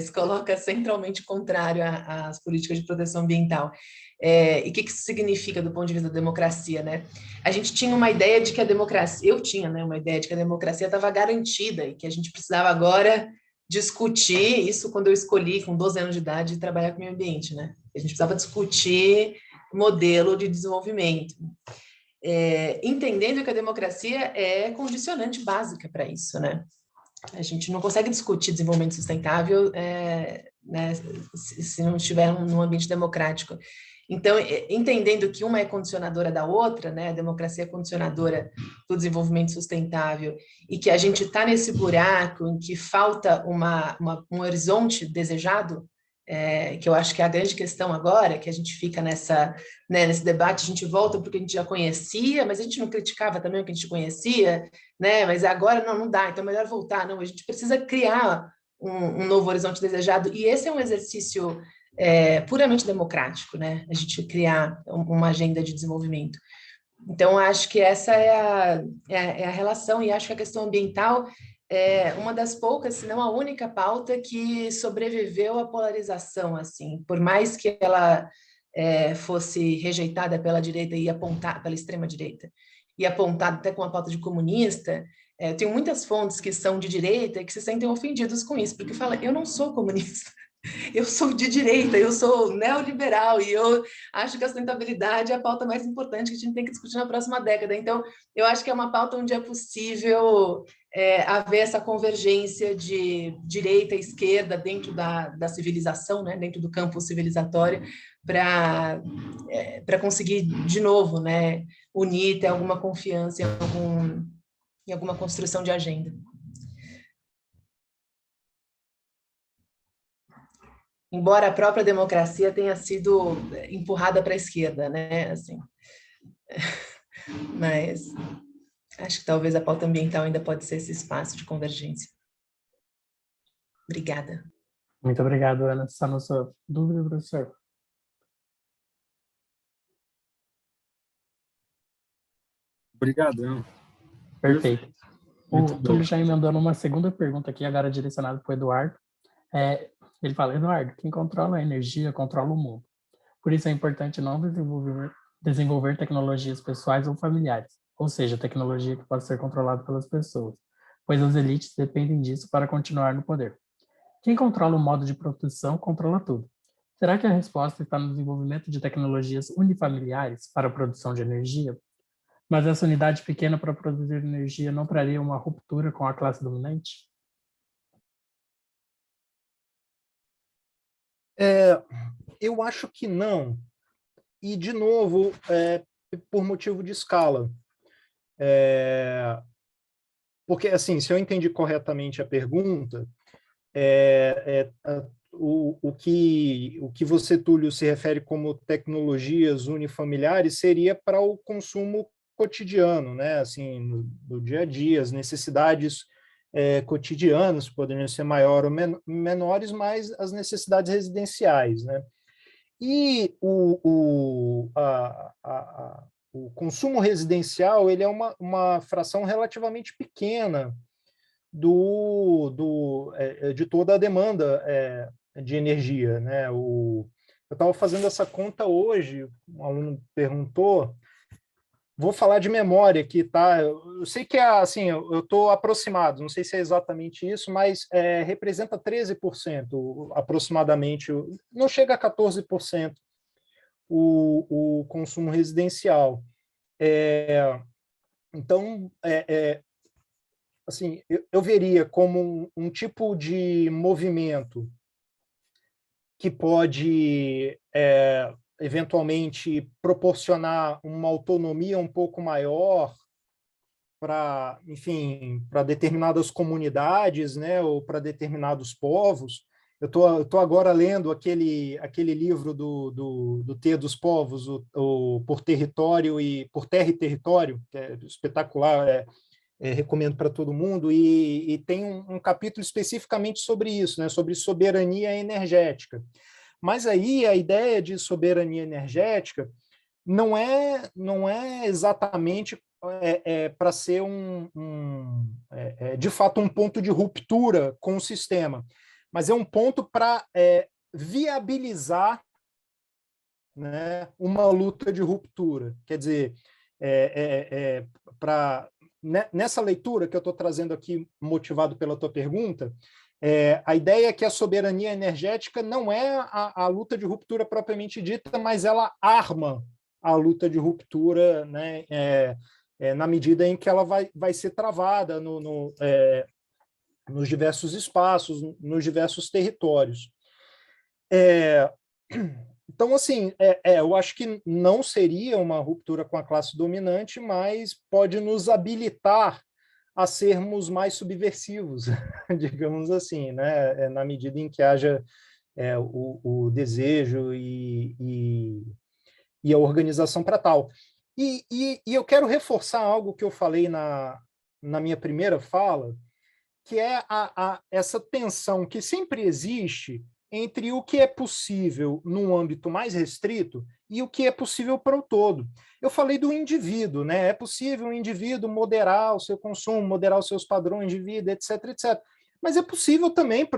se coloca centralmente contrário às políticas de proteção ambiental. E o que isso significa do ponto de vista da democracia, né? A gente tinha uma ideia de que a democracia, eu tinha, né, uma ideia de que a democracia estava garantida e que a gente precisava agora discutir isso quando eu escolhi, com 12 anos de idade, trabalhar com o meio ambiente, né? A gente precisava discutir modelo de desenvolvimento, entendendo que a democracia é condicionante básica para isso, né? A gente não consegue discutir desenvolvimento sustentável né, se não estiver num ambiente democrático. Então, entendendo que uma é condicionadora da outra, né, a democracia é condicionadora do desenvolvimento sustentável, e que a gente está nesse buraco em que falta um horizonte desejado, que eu acho que é a grande questão agora, que a gente fica nesse debate, a gente volta porque a gente já conhecia, mas a gente não criticava também o que a gente conhecia, né? Mas agora não dá, então é melhor voltar. Não, a gente precisa criar um novo horizonte desejado, e esse é um exercício puramente democrático, né? A gente criar uma agenda de desenvolvimento. Então, acho que essa é a relação, e acho que a questão ambiental é uma das poucas, se não a única pauta que sobreviveu à polarização, assim, por mais que ela fosse rejeitada pela direita e apontada pela extrema direita, e apontada até com a pauta de comunista. Eu tenho muitas fontes que são de direita e que se sentem ofendidos com isso, porque falam, eu não sou comunista, eu sou de direita, eu sou neoliberal, e eu acho que a sustentabilidade é a pauta mais importante que a gente tem que discutir na próxima década. Então, eu acho que é uma pauta onde é possível haver essa convergência de direita e esquerda dentro da civilização, né, dentro do campo civilizatório, para conseguir, de novo, né, unir, ter alguma confiança em alguma construção de agenda. Embora a própria democracia tenha sido empurrada para a esquerda, né? Assim, mas acho que talvez a pauta ambiental ainda pode ser esse espaço de convergência. Obrigada. Muito obrigado, Ana. Só na sua dúvida, professor? Obrigadão. Perfeito. Muito O Túlio bom. já emendou numa segunda pergunta aqui, agora direcionada para o Eduardo. Ele fala, Eduardo, quem controla a energia controla o mundo. Por isso é importante não desenvolver tecnologias pessoais ou familiares, ou seja, tecnologia que pode ser controlada pelas pessoas, pois as elites dependem disso para continuar no poder. Quem controla o modo de produção controla tudo. Será que a resposta está no desenvolvimento de tecnologias unifamiliares para a produção de energia? Mas essa unidade pequena para produzir energia não traria uma ruptura com a classe dominante? Eu acho que não. E, de novo, por motivo de escala. Porque, assim, se eu entendi corretamente a pergunta, o que você, Túlio, se refere como tecnologias unifamiliares seria para o consumo cotidiano, né? Assim, no dia a dia, as necessidades cotidianas poderiam ser maiores ou menores, mas as necessidades residenciais, né? E o consumo residencial ele é uma fração relativamente pequena de toda a demanda de energia, né? Eu estava fazendo essa conta hoje, um aluno perguntou, vou falar de memória aqui, tá? Eu sei que assim, eu estou aproximado, não sei se é exatamente isso, mas representa 13% aproximadamente, não chega a 14% o consumo residencial. Então, assim, eu veria como um tipo de movimento que pode, eventualmente, proporcionar uma autonomia um pouco maior para, enfim, para determinadas comunidades, né, ou para determinados povos. Eu tô agora lendo aquele livro do T dos Povos, o Por Território e Por Terra e Território, que é espetacular, recomendo para todo mundo, e tem um capítulo especificamente sobre isso, né, sobre soberania energética. Mas aí a ideia de soberania energética não é exatamente para ser de fato um ponto de ruptura com o sistema, mas é um ponto para viabilizar, né, uma luta de ruptura. Quer dizer, nessa leitura que eu estou trazendo aqui, motivado pela tua pergunta, a ideia é que a soberania energética não é a luta de ruptura propriamente dita, mas ela arma a luta de ruptura, né, na medida em que ela vai ser travada nos diversos espaços, nos diversos territórios. Então, assim, eu acho que não seria uma ruptura com a classe dominante, mas pode nos habilitar a sermos mais subversivos, digamos assim, né? Na medida em que haja o desejo e a organização para tal. E eu quero reforçar algo que eu falei na minha primeira fala, que é essa tensão que sempre existe entre o que é possível num âmbito mais restrito e o que é possível para o todo. Eu falei do indivíduo, né? É possível o indivíduo moderar o seu consumo, moderar os seus padrões de vida, etc, etc. Mas é possível também,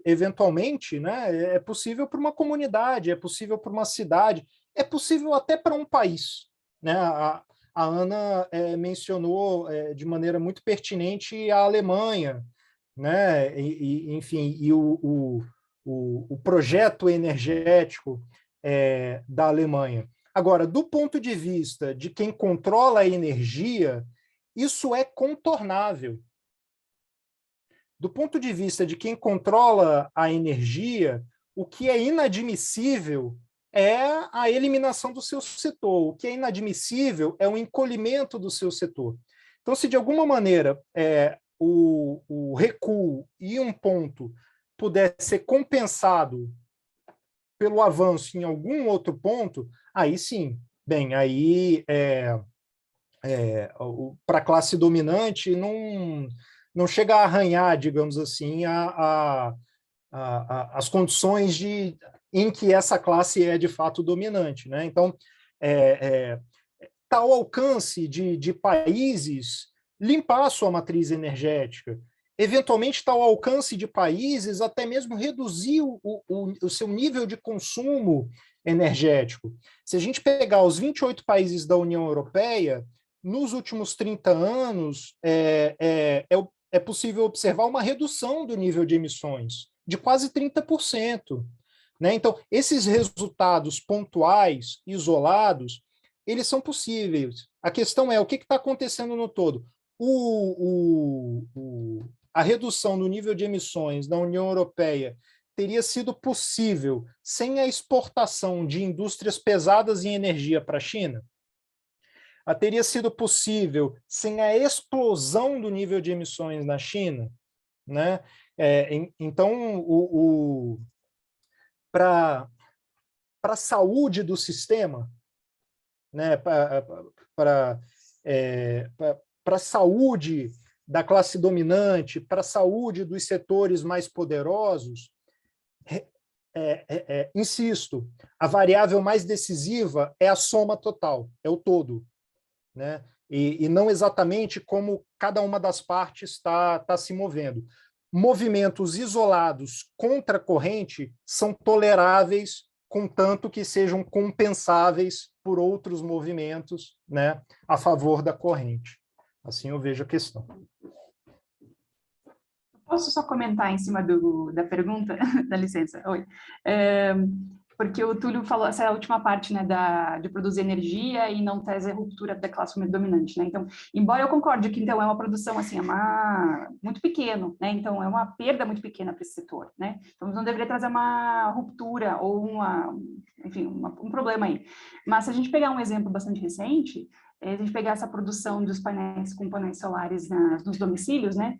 eventualmente, né? É possível para uma comunidade, é possível para uma cidade, é possível até para um país, né? A Ana mencionou de maneira muito pertinente a Alemanha, né? Enfim, e o projeto energético da Alemanha. Agora, do ponto de vista de quem controla a energia, isso é contornável. Do ponto de vista de quem controla a energia, o que é inadmissível é a eliminação do seu setor. O que é inadmissível é o encolhimento do seu setor. Então, se de alguma maneira o recuo em um ponto puder ser compensado pelo avanço em algum outro ponto, aí sim, bem, aí para a classe dominante não chega a arranhar, digamos assim, as condições em que essa classe é de fato dominante, né? Então, tal alcance de países limpar a sua matriz energética eventualmente está ao alcance de países, até mesmo reduzir o seu nível de consumo energético. Se a gente pegar os 28 países da União Europeia, nos últimos 30 anos, é possível observar uma redução do nível de emissões de quase 30%. Né? Então, esses resultados pontuais, isolados, eles são possíveis. A questão é o que está acontecendo no todo. A redução do nível de emissões na União Europeia teria sido possível sem a exportação de indústrias pesadas em energia para a China? Teria sido possível sem a explosão do nível de emissões na China? Né? Então, para a saúde do sistema, né? Para a saúde da classe dominante, para a saúde dos setores mais poderosos, insisto, a variável mais decisiva é a soma total, é o todo, né? E não exatamente como cada uma das partes está se movendo. Movimentos isolados contra a corrente são toleráveis, contanto que sejam compensáveis por outros movimentos, né, a favor da corrente. Assim eu vejo a questão. Posso só comentar em cima da pergunta? Dá licença. Oi. Porque o Túlio falou essa última parte, né, de produzir energia e não ter a ruptura da classe dominante, né? Então, embora eu concorde que então é uma produção assim, muito pequeno, né? Então é uma perda muito pequena para esse setor, né? Então não deveria trazer uma ruptura ou um problema aí. Mas se a gente pegar um exemplo bastante recente, a gente pegar essa produção dos painéis com painéis solares nos domicílios, né?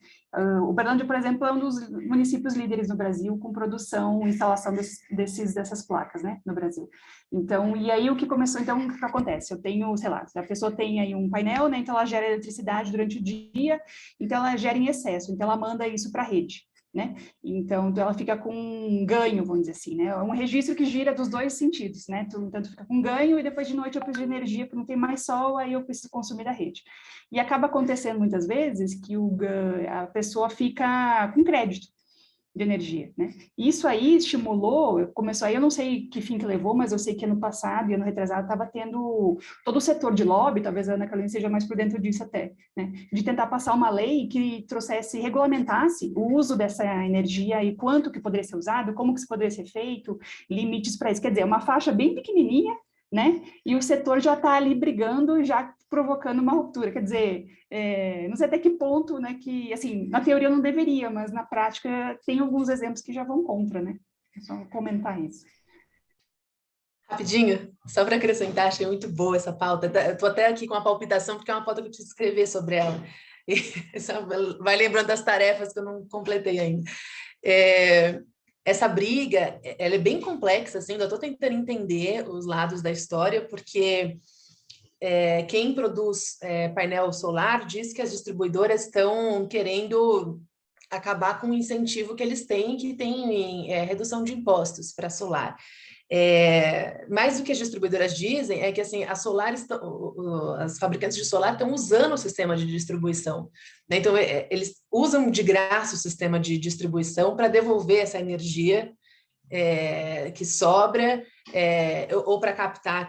Uberlândia, por exemplo, é um dos municípios líderes no Brasil com produção e instalação dessas placas, né, no Brasil. Então, e aí o que começou, então, o que acontece? Eu tenho, sei lá, se a pessoa tem aí um painel, né, então ela gera eletricidade durante o dia, então ela gera em excesso, então ela manda isso para a rede. Né? Então, ela fica com um ganho, vamos dizer assim, né? É um registro que gira dos dois sentidos, né? Tanto fica com ganho e depois de noite eu preciso de energia porque não tem mais sol, aí eu preciso consumir da rede. E acaba acontecendo muitas vezes que a pessoa fica com crédito de energia, né? Isso aí estimulou, começou aí, eu não sei que fim que levou, mas eu sei que ano passado e ano retrasado estava tendo todo o setor de lobby, talvez a Ana Carolina seja mais por dentro disso até, né? De tentar passar uma lei que trouxesse, regulamentasse o uso dessa energia e quanto que poderia ser usado, como que isso poderia ser feito, limites para isso, quer dizer, uma faixa bem pequenininha, né? E o setor já está ali brigando, já provocando uma ruptura. Quer dizer, não sei até que ponto, né? Que, assim, na teoria não deveria, mas na prática tem alguns exemplos que já vão contra, né? É só comentar isso. Rapidinho, só para acrescentar, achei muito boa essa pauta. Eu estou até aqui com uma palpitação, porque é uma pauta que eu preciso escrever sobre ela. E vai lembrando das tarefas que eu não completei ainda. Essa briga, ela é bem complexa, assim, eu estou tentando entender os lados da história, porque quem produz painel solar diz que as distribuidoras estão querendo acabar com o incentivo que eles têm, que tem redução de impostos para solar. Mais do que as distribuidoras dizem é que assim, as fabricantes de solar estão usando o sistema de distribuição, né? Então eles usam de graça o sistema de distribuição para devolver essa energia que sobra, ou para captar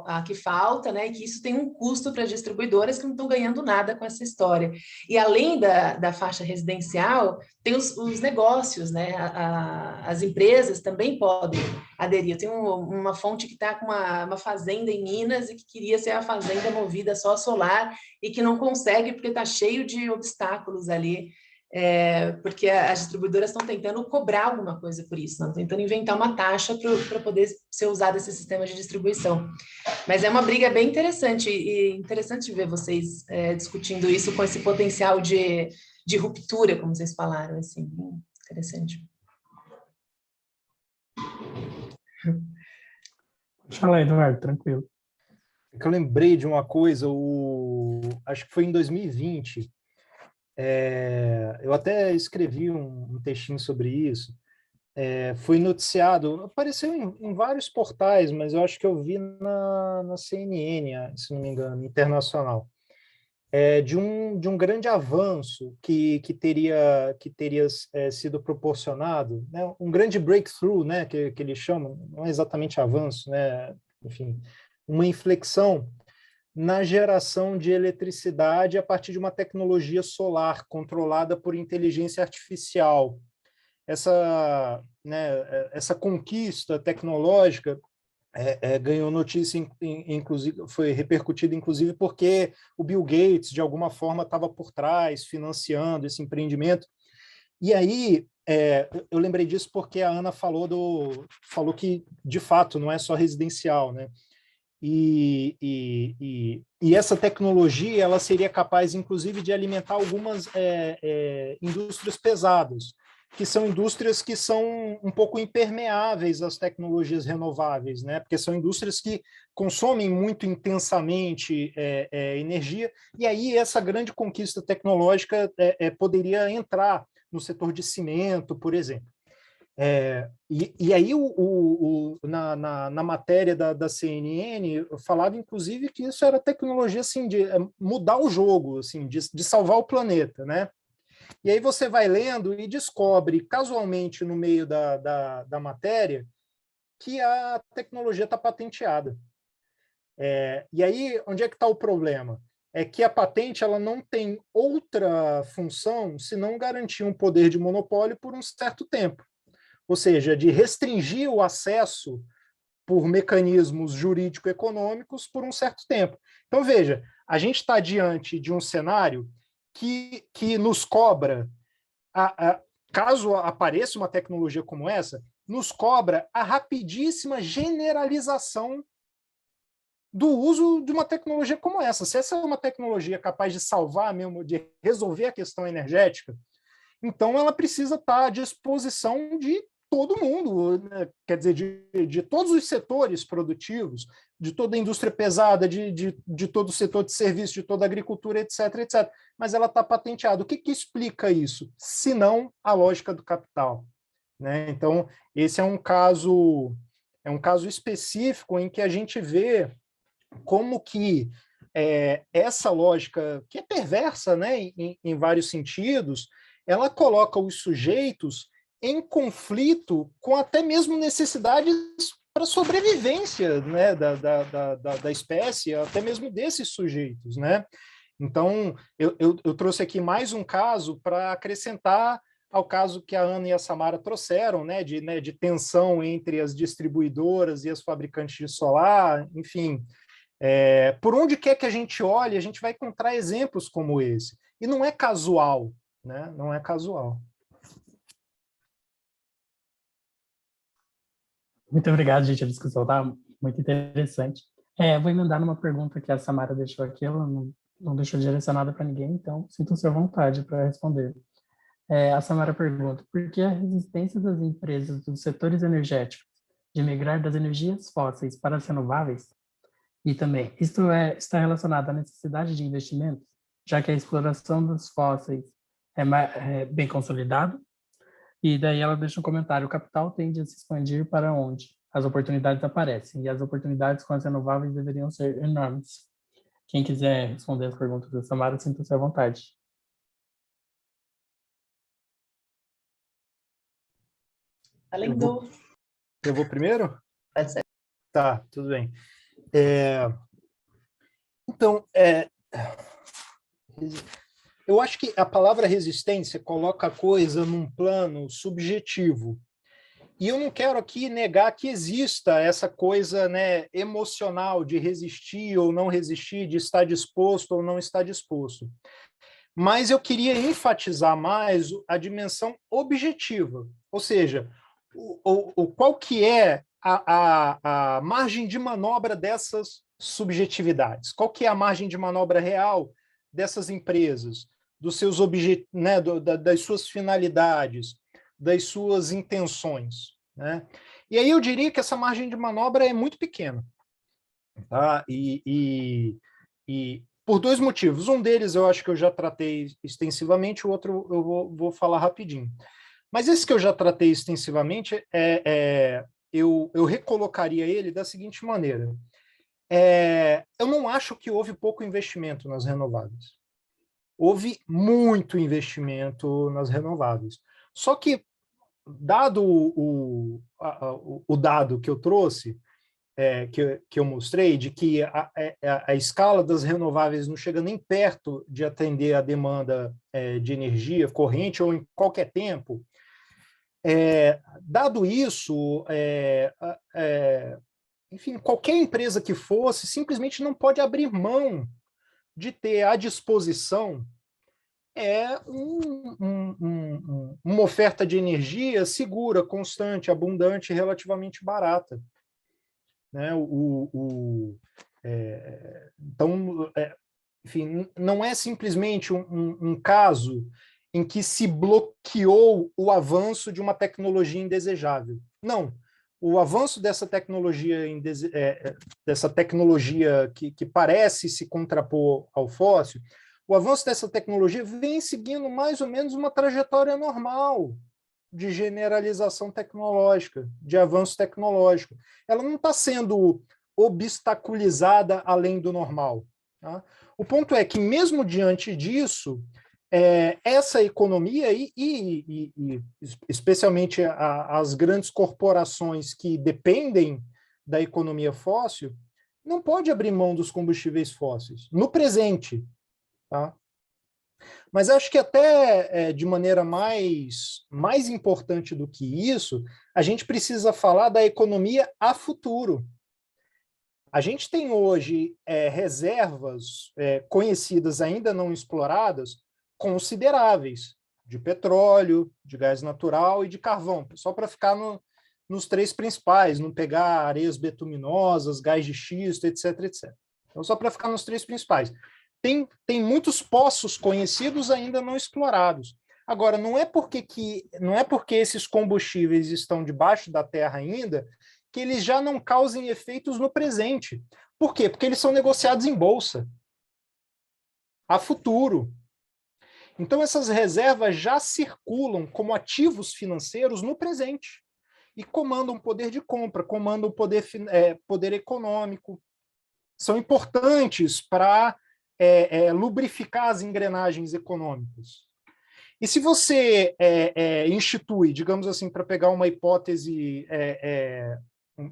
a que falta, né? E que isso tem um custo para distribuidoras que não estão ganhando nada com essa história. E além da faixa residencial, tem os negócios, né? As empresas também podem aderir. Eu tenho uma fonte que está com uma fazenda em Minas e que queria ser a fazenda movida só a solar e que não consegue porque está cheio de obstáculos ali. Porque as distribuidoras estão tentando cobrar alguma coisa por isso, estão tentando inventar uma taxa para poder ser usado esse sistema de distribuição. Mas é uma briga bem interessante, e interessante ver vocês discutindo isso com esse potencial de ruptura, como vocês falaram, assim, interessante. Fala aí, Eduardo, tranquilo. Eu lembrei de uma coisa, acho que foi em 2020, eu até escrevi um textinho sobre isso, foi noticiado, apareceu em vários portais, mas eu acho que eu vi na CNN, se não me engano, internacional. de um grande avanço que teria sido proporcionado, né? Um grande breakthrough, né? Que eles chamam, não é exatamente avanço, né? Enfim, uma inflexão na geração de eletricidade a partir de uma tecnologia solar controlada por inteligência artificial. Essa conquista tecnológica ganhou notícia, inclusive, foi repercutida, inclusive, porque o Bill Gates, de alguma forma, estava por trás, financiando esse empreendimento. E aí, eu lembrei disso porque a Ana falou que, de fato, não é só residencial, né? E essa tecnologia ela seria capaz, inclusive, de alimentar algumas indústrias pesadas, que são indústrias que são um pouco impermeáveis às tecnologias renováveis, né? Porque são indústrias que consomem muito intensamente energia, e aí essa grande conquista tecnológica poderia entrar no setor de cimento, por exemplo. E aí, na matéria da CNN, eu falava, inclusive, que isso era tecnologia assim, de mudar o jogo, assim, de salvar o planeta, né? E aí você vai lendo e descobre, casualmente, no meio da matéria, que a tecnologia está patenteada. E aí, onde é que está o problema? É que a patente ela não tem outra função senão garantir um poder de monopólio por um certo tempo. Ou seja, de restringir o acesso por mecanismos jurídico-econômicos por um certo tempo. Então, veja, a gente está diante de um cenário que nos cobra, caso apareça uma tecnologia como essa, nos cobra a rapidíssima generalização do uso de uma tecnologia como essa. Se essa é uma tecnologia capaz de salvar mesmo, de resolver a questão energética, então ela precisa estar à disposição de todo mundo, né? Quer dizer, de todos os setores produtivos, de toda a indústria pesada, de todo o setor de serviço, de toda a agricultura, etc., etc. Mas ela está patenteada. O que explica isso? Se não a lógica do capital, né? Então, esse é um caso específico em que a gente vê como que essa lógica, que é perversa, né, em vários sentidos, ela coloca os sujeitos em conflito com até mesmo necessidades para a sobrevivência, né, da espécie, até mesmo desses sujeitos, né? Então, eu trouxe aqui mais um caso para acrescentar ao caso que a Ana e a Samara trouxeram, né, de tensão entre as distribuidoras e as fabricantes de solar, enfim. Por onde quer que a gente olhe, a gente vai encontrar exemplos como esse. E não é casual, né? Não é casual. Muito obrigado, gente. A discussão está muito interessante. Vou emendar numa pergunta que a Samara deixou aqui, ela não deixou direcionada para ninguém, então sintam-se à vontade para responder. A Samara pergunta, por que a resistência das empresas dos setores energéticos de migrar das energias fósseis para as renováveis? E também, isto está relacionado à necessidade de investimentos, já que a exploração dos fósseis é bem consolidado? E daí ela deixa um comentário, o capital tende a se expandir para onde as oportunidades aparecem, e as oportunidades com as renováveis deveriam ser enormes. Quem quiser responder as perguntas da Samara, sinta-se à vontade. Eu vou primeiro? Pode ser. Tá, tudo bem. Então, eu acho que a palavra resistência coloca a coisa num plano subjetivo. E eu não quero aqui negar que exista essa coisa, né, emocional de resistir ou não resistir, de estar disposto ou não estar disposto. Mas eu queria enfatizar mais a dimensão objetiva, ou seja, qual que é a margem de manobra dessas subjetividades? Qual que é a margem de manobra real dessas empresas, dos seus né, das suas finalidades, das suas intenções, né? E aí eu diria que essa margem de manobra é muito pequena, tá? E por dois motivos. Um deles eu acho que eu já tratei extensivamente, o outro eu vou falar rapidinho. Mas esse que eu já tratei extensivamente, eu recolocaria ele da seguinte maneira. Eu não acho que houve pouco investimento nas renováveis. houve muito investimento nas renováveis. Só que, dado o dado que eu trouxe, que eu mostrei, de que a escala das renováveis não chega nem perto de atender a demanda de energia corrente ou em qualquer tempo, dado isso, enfim, qualquer empresa que fosse simplesmente não pode abrir mão de ter à disposição uma oferta de energia segura, constante, abundante e relativamente barata. Né? Então, enfim, não é simplesmente um caso em que se bloqueou o avanço de uma tecnologia indesejável. Não. O avanço dessa tecnologia, que parece se contrapor ao fóssil, o avanço dessa tecnologia vem seguindo mais ou menos uma trajetória normal de generalização tecnológica, de avanço tecnológico. Ela não está sendo obstaculizada além do normal. Tá? O ponto é que, mesmo diante disso, essa economia e especialmente as grandes corporações que dependem da economia fóssil, não pode abrir mão dos combustíveis fósseis, no presente. Tá? Mas acho que até de maneira mais importante do que isso, a gente precisa falar da economia a futuro. A gente tem hoje reservas conhecidas, ainda não exploradas, consideráveis, de petróleo, de gás natural e de carvão, só para ficar nos três principais, não pegar areias bituminosas, gás de xisto, etc, etc. Então, só para ficar nos três principais. Tem muitos poços conhecidos ainda não explorados. Agora, não é porque esses combustíveis estão debaixo da terra ainda que eles já não causem efeitos no presente. Por quê? Porque eles são negociados em bolsa, a futuro. Então, essas reservas já circulam como ativos financeiros no presente e comandam poder de compra, comandam poder econômico. São importantes para lubrificar as engrenagens econômicas. E se você institui, digamos assim, para pegar uma hipótese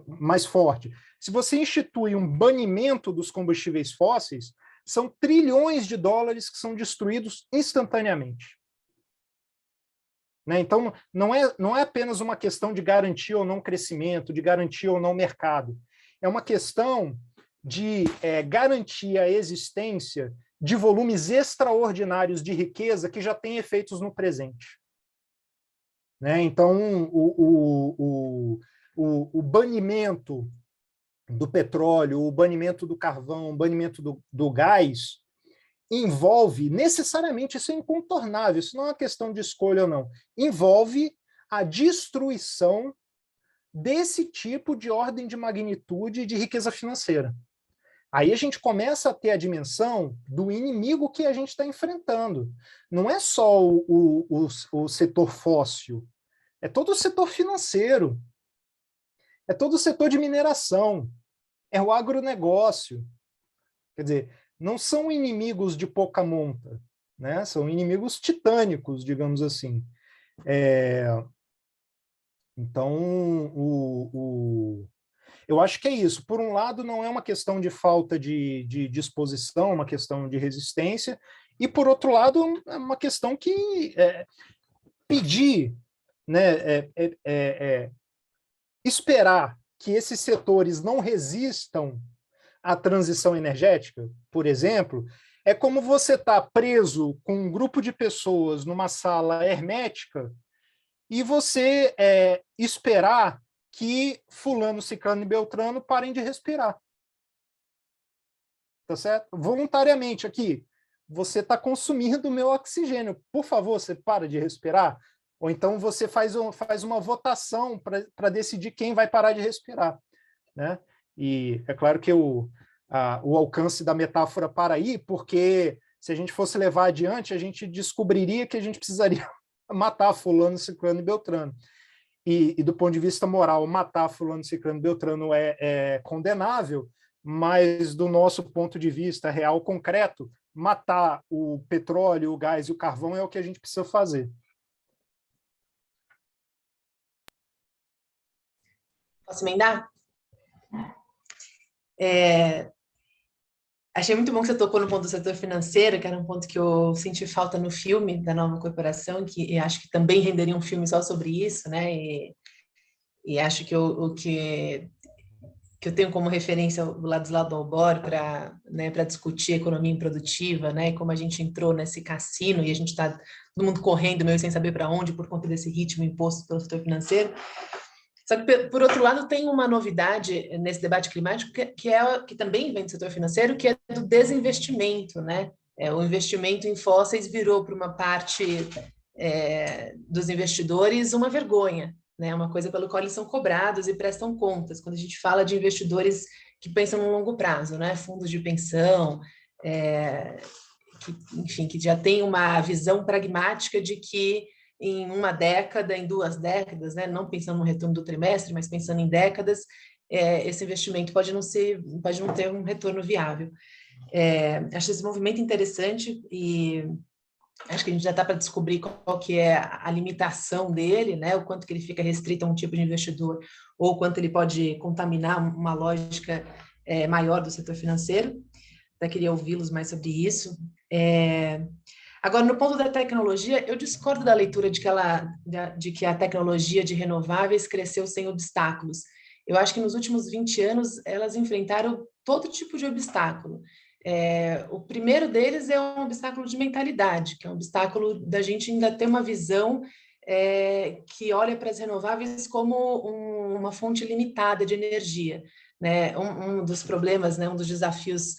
mais forte, se você institui um banimento dos combustíveis fósseis, são trilhões de dólares que são destruídos instantaneamente. Né? Então, não é apenas uma questão de garantir ou não crescimento, de garantir ou não mercado. É uma questão de garantir a existência de volumes extraordinários de riqueza que já têm efeitos no presente. Né? Então, o banimento do petróleo, o banimento do carvão, o banimento do gás, envolve necessariamente, isso é incontornável, isso não é uma questão de escolha ou não, envolve a destruição desse tipo de ordem de magnitude de riqueza financeira. Aí a gente começa a ter a dimensão do inimigo que a gente está enfrentando. Não é só o setor fóssil, é todo o setor financeiro, é todo o setor de mineração, é o agronegócio. Quer dizer, não são inimigos de pouca monta, né? São inimigos titânicos, digamos assim. Então, eu acho que é isso. Por um lado, não é uma questão de falta de disposição, é uma questão de resistência, e, por outro lado, é uma questão que pedir, né, esperar que esses setores não resistam à transição energética, por exemplo, é como você estar preso com um grupo de pessoas numa sala hermética e você esperar que fulano, ciclano e beltrano parem de respirar. Tá certo? Voluntariamente aqui, você está consumindo o meu oxigênio. Por favor, você para de respirar? Ou então você faz uma votação para decidir quem vai parar de respirar. Né? E é claro que o alcance da metáfora para aí, porque se a gente fosse levar adiante, a gente descobriria que a gente precisaria matar fulano, ciclano e beltrano. E do ponto de vista moral, matar fulano, ciclano e beltrano é condenável, mas do nosso ponto de vista real, concreto, matar o petróleo, o gás e o carvão é o que a gente precisa fazer. Posso emendar? Achei muito bom que você tocou no ponto do setor financeiro, que era um ponto que eu senti falta no filme da nova corporação, que acho que também renderia um filme só sobre isso, né? E acho que o que eu tenho como referência o Ladislau Dalbor para, né, para discutir economia improdutiva, né, e como a gente entrou nesse cassino e a gente está todo mundo correndo meio sem saber para onde por conta desse ritmo imposto pelo setor financeiro. Só que, por outro lado, tem uma novidade nesse debate climático que também vem do setor financeiro, que é do desinvestimento, né? O investimento em fósseis virou para uma parte dos investidores uma vergonha, né? Uma coisa pelo qual eles são cobrados e prestam contas. Quando a gente fala de investidores que pensam no longo prazo, né? Fundos de pensão, enfim, que já tem uma visão pragmática de que em uma década, em 2 décadas, né, não pensando no retorno do trimestre, mas pensando em décadas, esse investimento pode não ter um retorno viável. Acho esse movimento interessante e acho que a gente já está para descobrir qual que é a limitação dele, né, o quanto que ele fica restrito a um tipo de investidor ou o quanto ele pode contaminar uma lógica maior do setor financeiro. Até queria ouvi-los mais sobre isso. Agora, no ponto da tecnologia, eu discordo da leitura de que a tecnologia de renováveis cresceu sem obstáculos. Eu acho que nos últimos 20 anos elas enfrentaram todo tipo de obstáculo. O primeiro deles é um obstáculo de mentalidade, que é um obstáculo da gente ainda ter uma visão que olha para as renováveis como uma fonte limitada de energia, né? Um dos problemas, né, um dos desafios,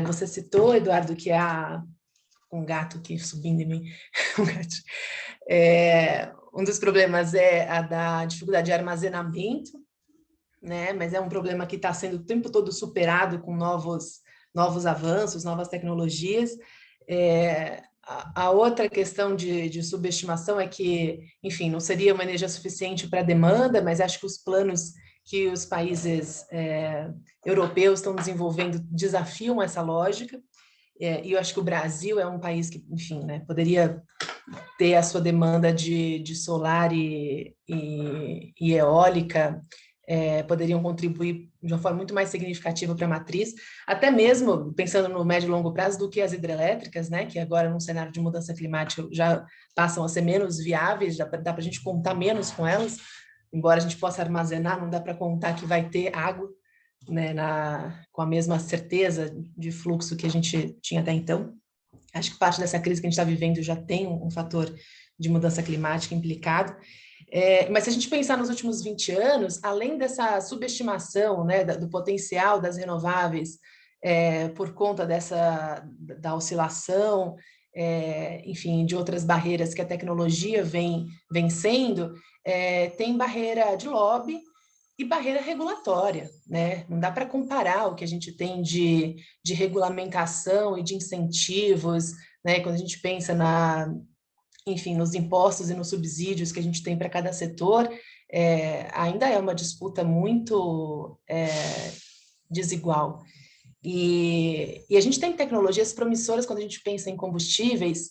você citou, Eduardo, que é um gato aqui subindo em mim. Um dos problemas é a da dificuldade de armazenamento, né? Mas é um problema que está sendo o tempo todo superado com novos avanços, novas tecnologias. A outra questão de subestimação é que, enfim, não seria uma energia suficiente para a demanda, mas acho que os planos que os países europeus estão desenvolvendo desafiam essa lógica. E eu acho que o Brasil é um país que, enfim, né, poderia ter a sua demanda de solar e eólica, poderiam contribuir de uma forma muito mais significativa para a matriz, até mesmo pensando no médio e longo prazo do que as hidrelétricas, né, que agora, num cenário de mudança climática, já passam a ser menos viáveis, dá para a gente contar menos com elas, embora a gente possa armazenar, não dá para contar que vai ter água, né, com a mesma certeza de fluxo que a gente tinha até então. Acho que parte dessa crise que a gente está vivendo já tem um fator de mudança climática implicado. Mas se a gente pensar nos últimos 20 anos, além dessa subestimação, né, do potencial das renováveis por conta da oscilação, enfim, de outras barreiras que a tecnologia vem vencendo, tem barreira de lobby e barreira regulatória, né? Não dá para comparar o que a gente tem de regulamentação e de incentivos, né? Quando a gente pensa enfim, nos impostos e nos subsídios que a gente tem para cada setor, ainda é uma disputa muito desigual. E a gente tem tecnologias promissoras quando a gente pensa em combustíveis,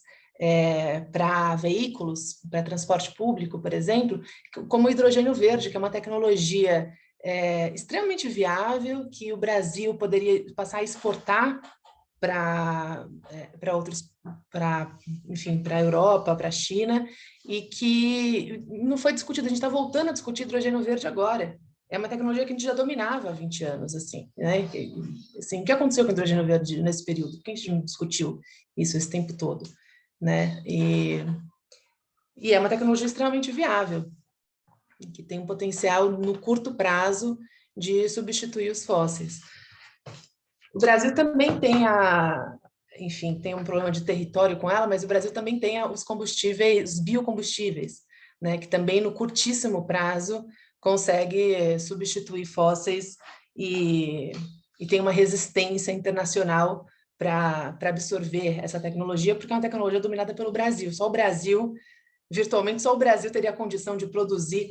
para veículos, para transporte público, por exemplo, como o hidrogênio verde, que é uma tecnologia extremamente viável, que o Brasil poderia passar a exportar para enfim, para a Europa, para a China, e que não foi discutido. A gente está voltando a discutir hidrogênio verde agora. É uma tecnologia que a gente já dominava há 20 anos, assim, né? Assim, o que aconteceu com o hidrogênio verde nesse período? Por que a gente não discutiu isso esse tempo todo, né? E é uma tecnologia extremamente viável, que tem um potencial no curto prazo de substituir os fósseis. O Brasil também tem enfim, tem um problema de território com ela, mas o Brasil também tem os combustíveis, os biocombustíveis, né, que também no curtíssimo prazo consegue substituir fósseis e tem uma resistência internacional para absorver essa tecnologia, porque é uma tecnologia dominada pelo Brasil. Só o Brasil virtualmente só o Brasil teria a condição de produzir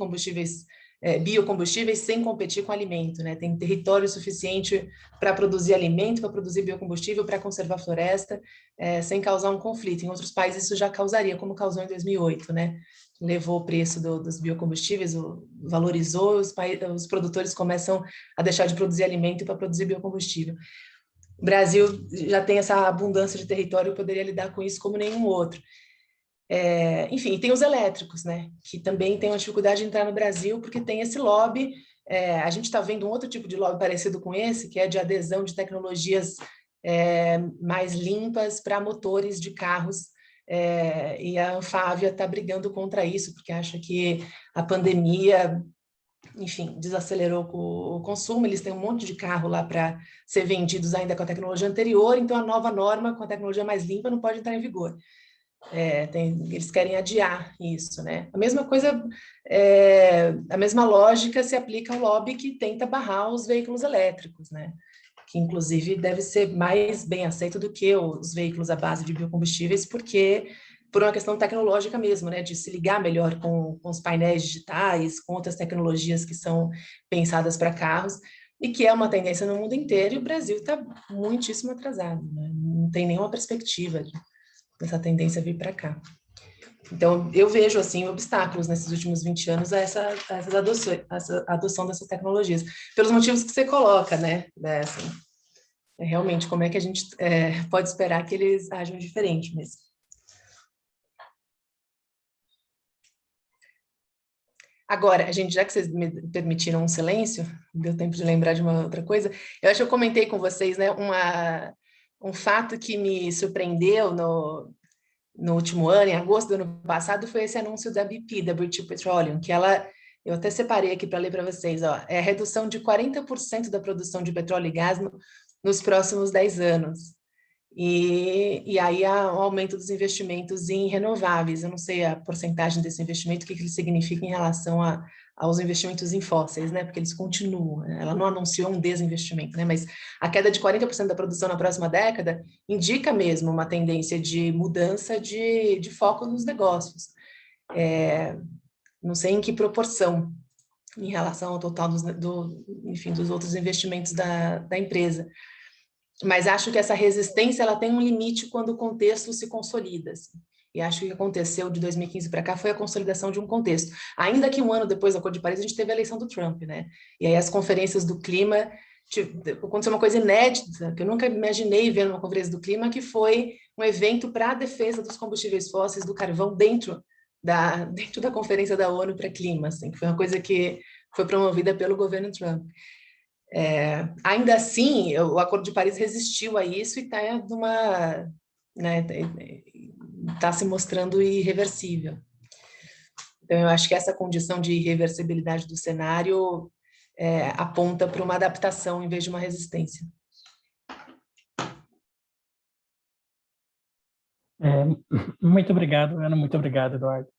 biocombustíveis sem competir com alimento, né? Tem território suficiente para produzir alimento, para produzir biocombustível, para conservar floresta, sem causar um conflito. Em outros países isso já causaria, como causou em 2008, né? Levou o preço dos biocombustíveis, valorizou, os produtores começam a deixar de produzir alimento para produzir biocombustível. O Brasil já tem essa abundância de território e poderia lidar com isso como nenhum outro. Enfim, tem os elétricos, né, que também tem uma dificuldade de entrar no Brasil, porque tem esse lobby. A gente está vendo um outro tipo de lobby parecido com esse, que é de adesão de tecnologias mais limpas para motores de carros, e a Anfávia está brigando contra isso, porque acha que a pandemia, enfim, desacelerou o consumo. Eles têm um monte de carro lá para ser vendidos ainda com a tecnologia anterior, então a nova norma com a tecnologia mais limpa não pode entrar em vigor. Eles querem adiar isso, né? A mesma coisa, a mesma lógica se aplica ao lobby que tenta barrar os veículos elétricos, né? Que inclusive deve ser mais bem aceito do que os veículos à base de biocombustíveis, porque por uma questão tecnológica mesmo, né? De se ligar melhor com os painéis digitais, com outras tecnologias que são pensadas para carros, e que é uma tendência no mundo inteiro, e o Brasil está muitíssimo atrasado, né? Não tem nenhuma perspectiva dessa tendência vir para cá. Então, eu vejo, assim, obstáculos nesses últimos 20 anos a essa adoção dessas tecnologias, pelos motivos que você coloca, né? Assim, realmente, como é que a gente pode esperar que eles ajam diferente mesmo. Agora, já que vocês me permitiram um silêncio, deu tempo de lembrar de uma outra coisa, eu acho que eu comentei com vocês, né, um fato que me surpreendeu no último ano, em agosto do ano passado, foi esse anúncio da BP, da British Petroleum, que eu até separei aqui para ler para vocês, ó, é a redução de 40% da produção de petróleo e gás nos próximos 10 anos. E aí há um aumento dos investimentos em renováveis. Eu não sei a porcentagem desse investimento, o que ele significa em relação aos investimentos em fósseis, né? Porque eles continuam. Ela não anunciou um desinvestimento, né? Mas a queda de 40% da produção na próxima década indica mesmo uma tendência de mudança de foco nos negócios. Não sei em que proporção em relação ao total dos outros investimentos da empresa. Mas acho que essa resistência ela tem um limite quando o contexto se consolida. Assim. E acho que o que aconteceu de 2015 para cá foi a consolidação de um contexto. Ainda que um ano depois do Acordo de Paris, a gente teve a eleição do Trump, né? E aí as conferências do clima, aconteceu uma coisa inédita, que eu nunca imaginei ver numa conferência do clima, que foi um evento para a defesa dos combustíveis fósseis, do carvão, dentro da Conferência da ONU para Clima, assim, que foi uma coisa que foi promovida pelo governo Trump. Ainda assim, o Acordo de Paris resistiu a isso e está tá se mostrando irreversível. Então, eu acho que essa condição de irreversibilidade do cenário aponta para uma adaptação em vez de uma resistência. Muito obrigado, Ana, muito obrigado, Eduardo.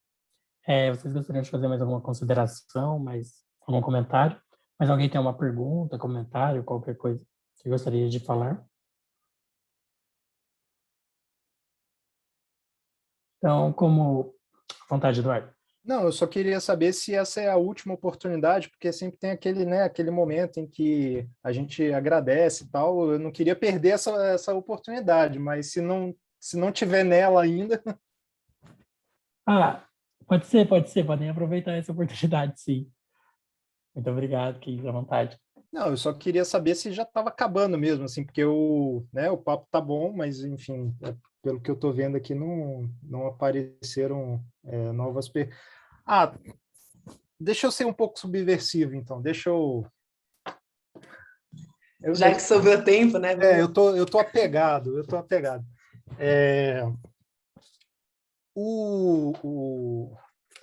Vocês gostariam de fazer mais alguma consideração, algum comentário? Mas alguém tem uma pergunta, comentário, qualquer coisa que gostaria de falar? Então, vontade, Eduardo. Não, eu só queria saber se essa é a última oportunidade, porque sempre tem aquele momento em que a gente agradece e tal. Eu não queria perder essa oportunidade, mas se não tiver nela ainda... Pode ser, podem aproveitar essa oportunidade, sim. Muito obrigado, Cris, à vontade. Não, eu só queria saber se já estava acabando mesmo, assim, porque o papo tá bom, mas, enfim, pelo que eu estou vendo aqui, não apareceram novas perguntas. Deixa eu ser um pouco subversivo, então, Já que sobrou tempo, né? Eu tô apegado.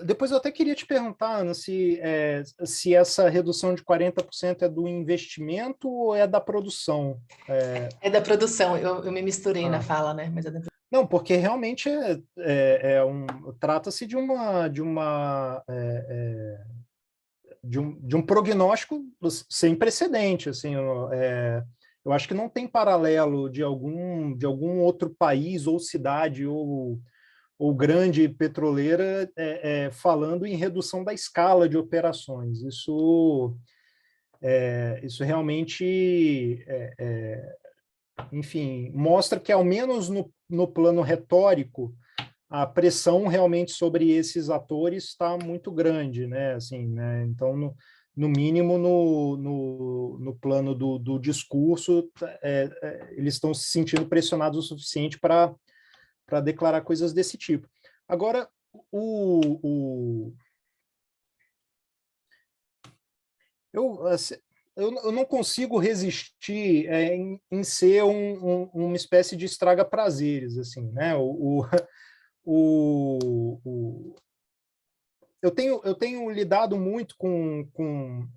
Depois eu até queria te perguntar, Ana, se essa redução de 40% é do investimento ou é da produção? É da produção, eu me misturei na fala, né? Mas é da produção. Não, porque realmente trata-se de um prognóstico sem precedente. Assim, eu acho que não tem paralelo de algum outro país ou cidade ou ou grande petroleira falando em redução da escala de operações. Isso realmente, enfim, mostra que, ao menos no plano retórico, a pressão realmente sobre esses atores está muito grande, né? Assim, né? Então, no mínimo, no plano do discurso, eles estão se sentindo pressionados o suficiente para declarar coisas desse tipo. Agora, eu não consigo resistir em ser uma espécie de estraga-prazeres, assim, né? Eu tenho lidado muito com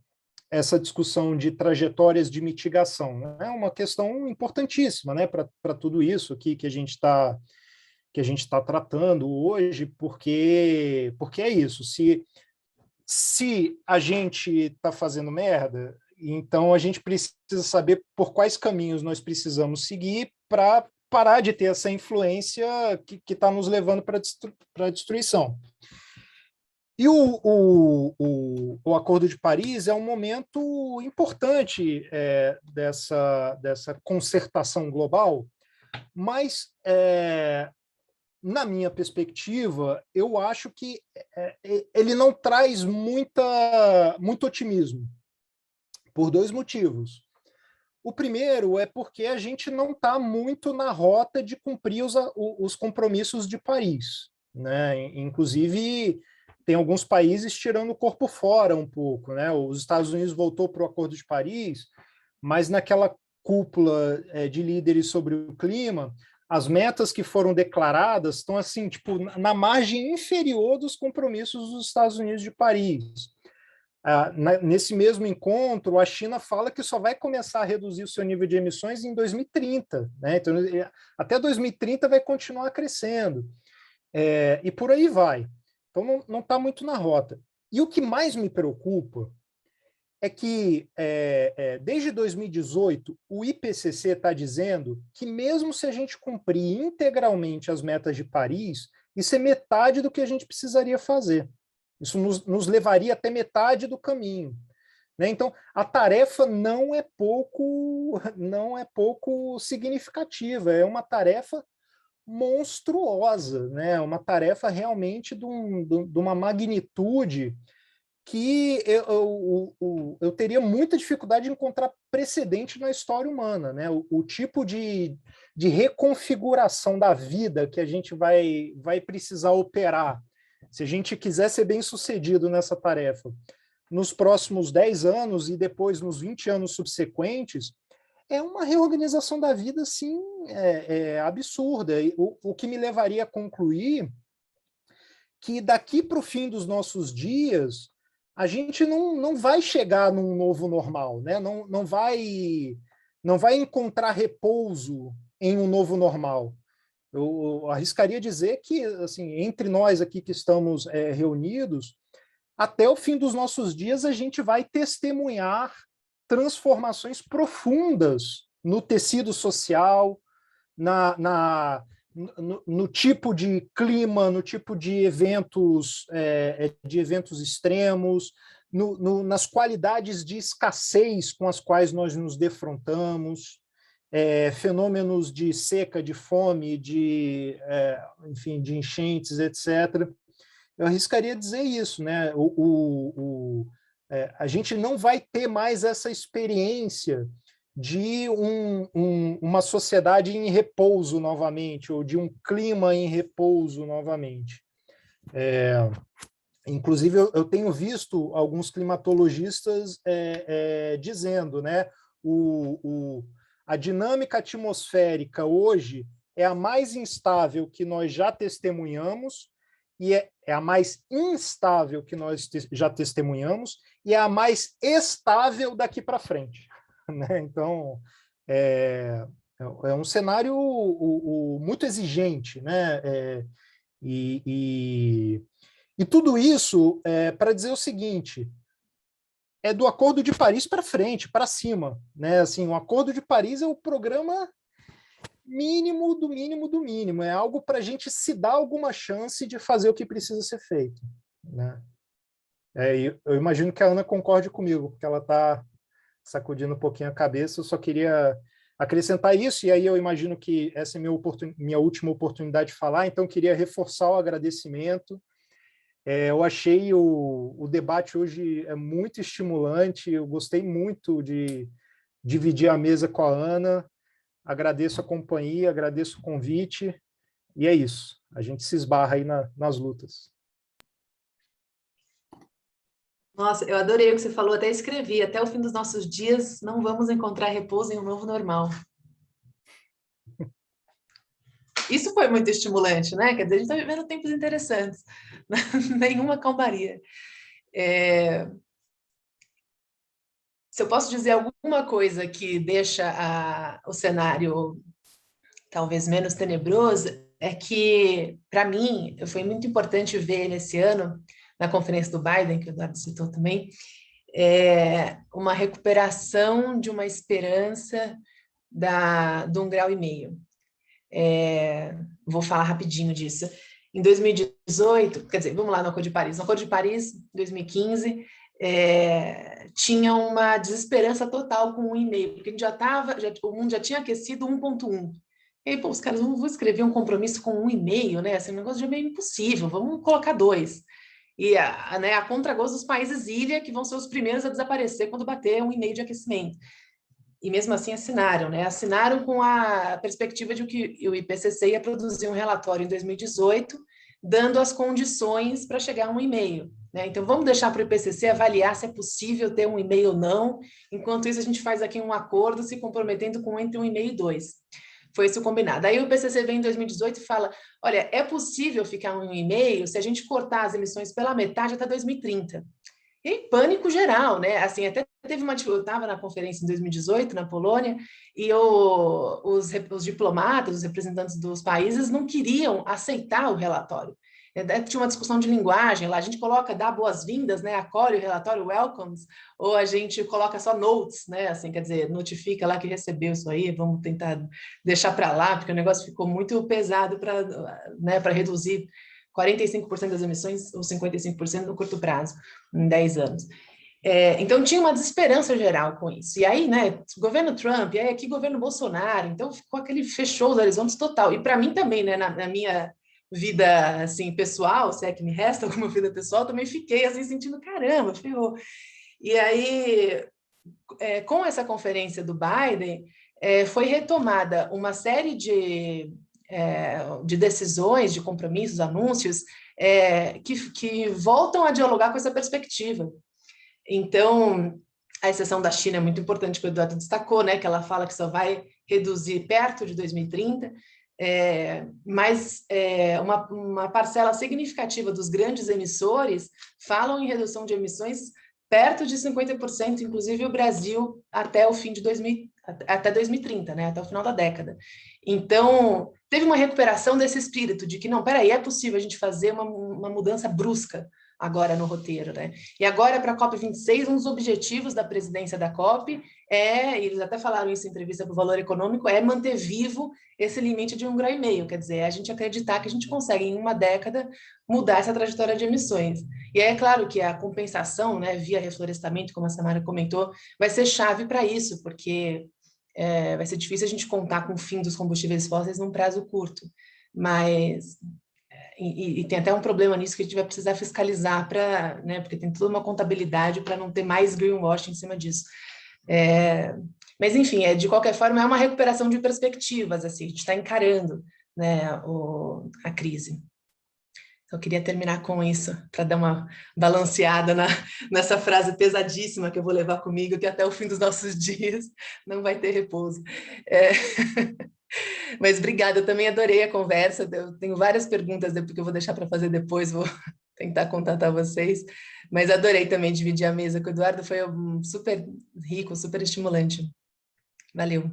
essa discussão de trajetórias de mitigação. É uma questão importantíssima, né, para tudo isso aqui que a gente está tratando hoje, porque é isso. Se a gente está fazendo merda, então a gente precisa saber por quais caminhos nós precisamos seguir para parar de ter essa influência que está nos levando para a destruição. E o Acordo de Paris é um momento importante dessa concertação global, mas, na minha perspectiva, eu acho que ele não traz muito otimismo, por dois motivos. O primeiro é porque a gente não está muito na rota de cumprir os compromissos de Paris, né? Inclusive, tem alguns países tirando o corpo fora um pouco, né? Os Estados Unidos voltou para o Acordo de Paris, mas naquela cúpula de líderes sobre o clima, as metas que foram declaradas estão assim, tipo, na margem inferior dos compromissos dos Estados Unidos de Paris. Nesse mesmo encontro, a China fala que só vai começar a reduzir o seu nível de emissões em 2030, né? Então, até 2030 vai continuar crescendo, e por aí vai. Então, não está muito na rota. E o que mais me preocupa é que, desde 2018, o IPCC está dizendo que, mesmo se a gente cumprir integralmente as metas de Paris, isso é metade do que a gente precisaria fazer. Isso nos levaria até metade do caminho, né? Então, a tarefa não é pouco significativa, é uma tarefa monstruosa, né? Uma tarefa realmente de uma magnitude que eu teria muita dificuldade de encontrar precedente na história humana, né? O tipo de reconfiguração da vida que a gente vai precisar operar, se a gente quiser ser bem-sucedido nessa tarefa, nos próximos 10 anos e depois nos 20 anos subsequentes, é uma reorganização da vida, assim, absurda. O que me levaria a concluir que daqui para o fim dos nossos dias, a gente não vai chegar num novo normal, né? Não vai encontrar repouso em um novo normal. Eu arriscaria dizer que, assim, entre nós aqui que estamos reunidos, até o fim dos nossos dias a gente vai testemunhar transformações profundas no tecido social, no tipo de clima, no tipo de eventos extremos, nas qualidades de escassez com as quais nós nos defrontamos, fenômenos de seca, de fome, enfim, de enchentes, etc. Eu arriscaria dizer isso, né? A gente não vai ter mais essa experiência de uma sociedade em repouso novamente, ou de um clima em repouso novamente. Inclusive, eu tenho visto alguns climatologistas dizendo, né, a dinâmica atmosférica hoje é a mais instável que nós já testemunhamos, e é a mais instável que nós já testemunhamos, e é a mais estável daqui para frente. Né? Então, é um cenário muito exigente, né? E tudo isso para dizer o seguinte: é do Acordo de Paris para frente, para cima, né? Assim, o Acordo de Paris é o programa mínimo do mínimo do mínimo. É algo para a gente se dar alguma chance de fazer o que precisa ser feito, né? Eu imagino que a Ana concorde comigo, porque ela está sacudindo um pouquinho a cabeça. Eu só queria acrescentar isso, e aí eu imagino que essa é minha última oportunidade de falar, então queria reforçar o agradecimento. Eu achei o debate hoje muito estimulante, eu gostei muito de dividir a mesa com a Ana, agradeço a companhia, agradeço o convite, e é isso, a gente se esbarra aí nas lutas. Nossa, eu adorei o que você falou, até escrevi, até o fim dos nossos dias não vamos encontrar repouso em um novo normal. Isso foi muito estimulante, né? Quer dizer, a gente está vivendo tempos interessantes, nenhuma calmaria. Se eu posso dizer alguma coisa que deixa o cenário talvez menos tenebroso, é que, para mim, foi muito importante ver nesse ano, na conferência do Biden, que o Eduardo citou também, uma recuperação de uma esperança de 1,5 graus. Vou falar rapidinho disso. Em 2018, quer dizer, vamos lá no Acordo de Paris. No Acordo de Paris, 2015, tinha uma desesperança total com 1,5, porque a gente o mundo já tinha aquecido 1,1. E aí, pô, os caras vão escrever um compromisso com 1,5, né? Assim, um negócio de meio impossível, vamos colocar 2. E a contragosto dos países ilha, que vão ser os primeiros a desaparecer quando bater 1,5 de aquecimento. E mesmo assim assinaram, né? Assinaram com a perspectiva de que o IPCC ia produzir um relatório em 2018, dando as condições para chegar a 1,5. Né? Então, vamos deixar para o IPCC avaliar se é possível ter 1,5 ou não. Enquanto isso, a gente faz aqui um acordo se comprometendo com entre 1,5 e 2. Foi isso combinado. Aí o IPCC vem em 2018 e fala, olha, é possível ficar 1,5 se a gente cortar as emissões pela metade até 2030. E pânico geral, né? Assim, até teve eu estava na conferência em 2018, na Polônia, e os diplomatas, os representantes dos países não queriam aceitar o relatório. Tinha uma discussão de linguagem lá, a gente dá boas-vindas, né? Acolhe o relatório, welcomes, ou a gente coloca só notes, né? Assim, quer dizer, notifica lá que recebeu isso aí, vamos tentar deixar para lá, porque o negócio ficou muito pesado para, né, para reduzir 45% das emissões ou 55% no curto prazo, em 10 anos. Então, tinha uma desesperança geral com isso. E aí, né, governo Trump, e aí aqui governo Bolsonaro, então ficou fechou os horizontes total. E para mim também, né, na minha vida, assim, pessoal, se é que me resta alguma vida pessoal, também fiquei, assim, sentindo, caramba, ferrou. E aí, com essa conferência do Biden, foi retomada uma série de decisões, de compromissos, anúncios, que voltam a dialogar com essa perspectiva. Então, a exceção da China é muito importante, que o Eduardo destacou, né, que ela fala que só vai reduzir perto de 2030, mas uma parcela significativa dos grandes emissores falam em redução de emissões perto de 50%, inclusive o Brasil até o fim de 2030, né, até o final da década. Então, teve uma recuperação desse espírito de que, não, peraí, é possível a gente fazer uma mudança brusca agora no roteiro, né? E agora, para a COP26, um dos objetivos da presidência da COP eles até falaram isso em entrevista para o Valor Econômico, é manter vivo esse limite de 1,5 graus, quer dizer, a gente acreditar que a gente consegue, em uma década, mudar essa trajetória de emissões. E é claro que a compensação, né, via reflorestamento, como a Samara comentou, vai ser chave para isso, porque vai ser difícil a gente contar com o fim dos combustíveis fósseis num prazo curto, mas e tem até um problema nisso que a gente vai precisar fiscalizar né, porque tem toda uma contabilidade para não ter mais greenwashing em cima disso. Mas enfim, de qualquer forma é uma recuperação de perspectivas, assim, a gente está encarando, né, a crise. Então, eu queria terminar com isso, para dar uma balanceada nessa frase pesadíssima que eu vou levar comigo, que até o fim dos nossos dias não vai ter repouso. Mas obrigada, eu também adorei a conversa. Eu tenho várias perguntas que eu vou deixar para fazer depois, vou tentar contatar vocês. Mas adorei também dividir a mesa com o Eduardo, foi super rico, super estimulante. Valeu.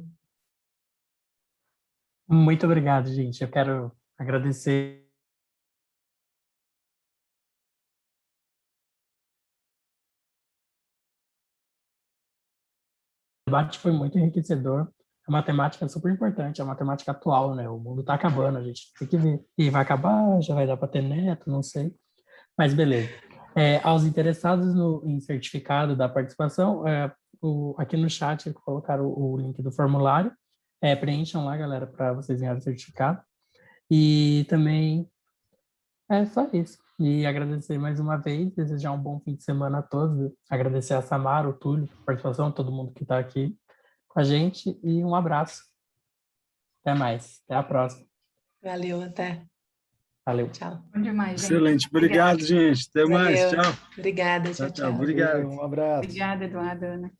Muito obrigado, gente. Eu quero agradecer. O debate foi muito enriquecedor. a matemática é super importante, a matemática atual, né? O mundo está acabando, a gente tem que ver. E vai acabar, já vai dar para ter neto, não sei. Mas beleza. Aos interessados em certificado da participação, aqui no chat colocaram o link do formulário. Preencham lá, galera, para vocês ganharem o certificado. E também é só isso. E agradecer mais uma vez, desejar um bom fim de semana a todos. Agradecer a Samara, o Túlio, a participação, todo mundo que está aqui com a gente. E um abraço. Até mais. Até a próxima. Valeu, até. Valeu. Tchau. Bom demais, gente. Excelente. Obrigado, gente. Até mais. Valeu. Tchau. Obrigada, tchau, tchau. Obrigado. Um abraço. Obrigada, Eduardo, Ana.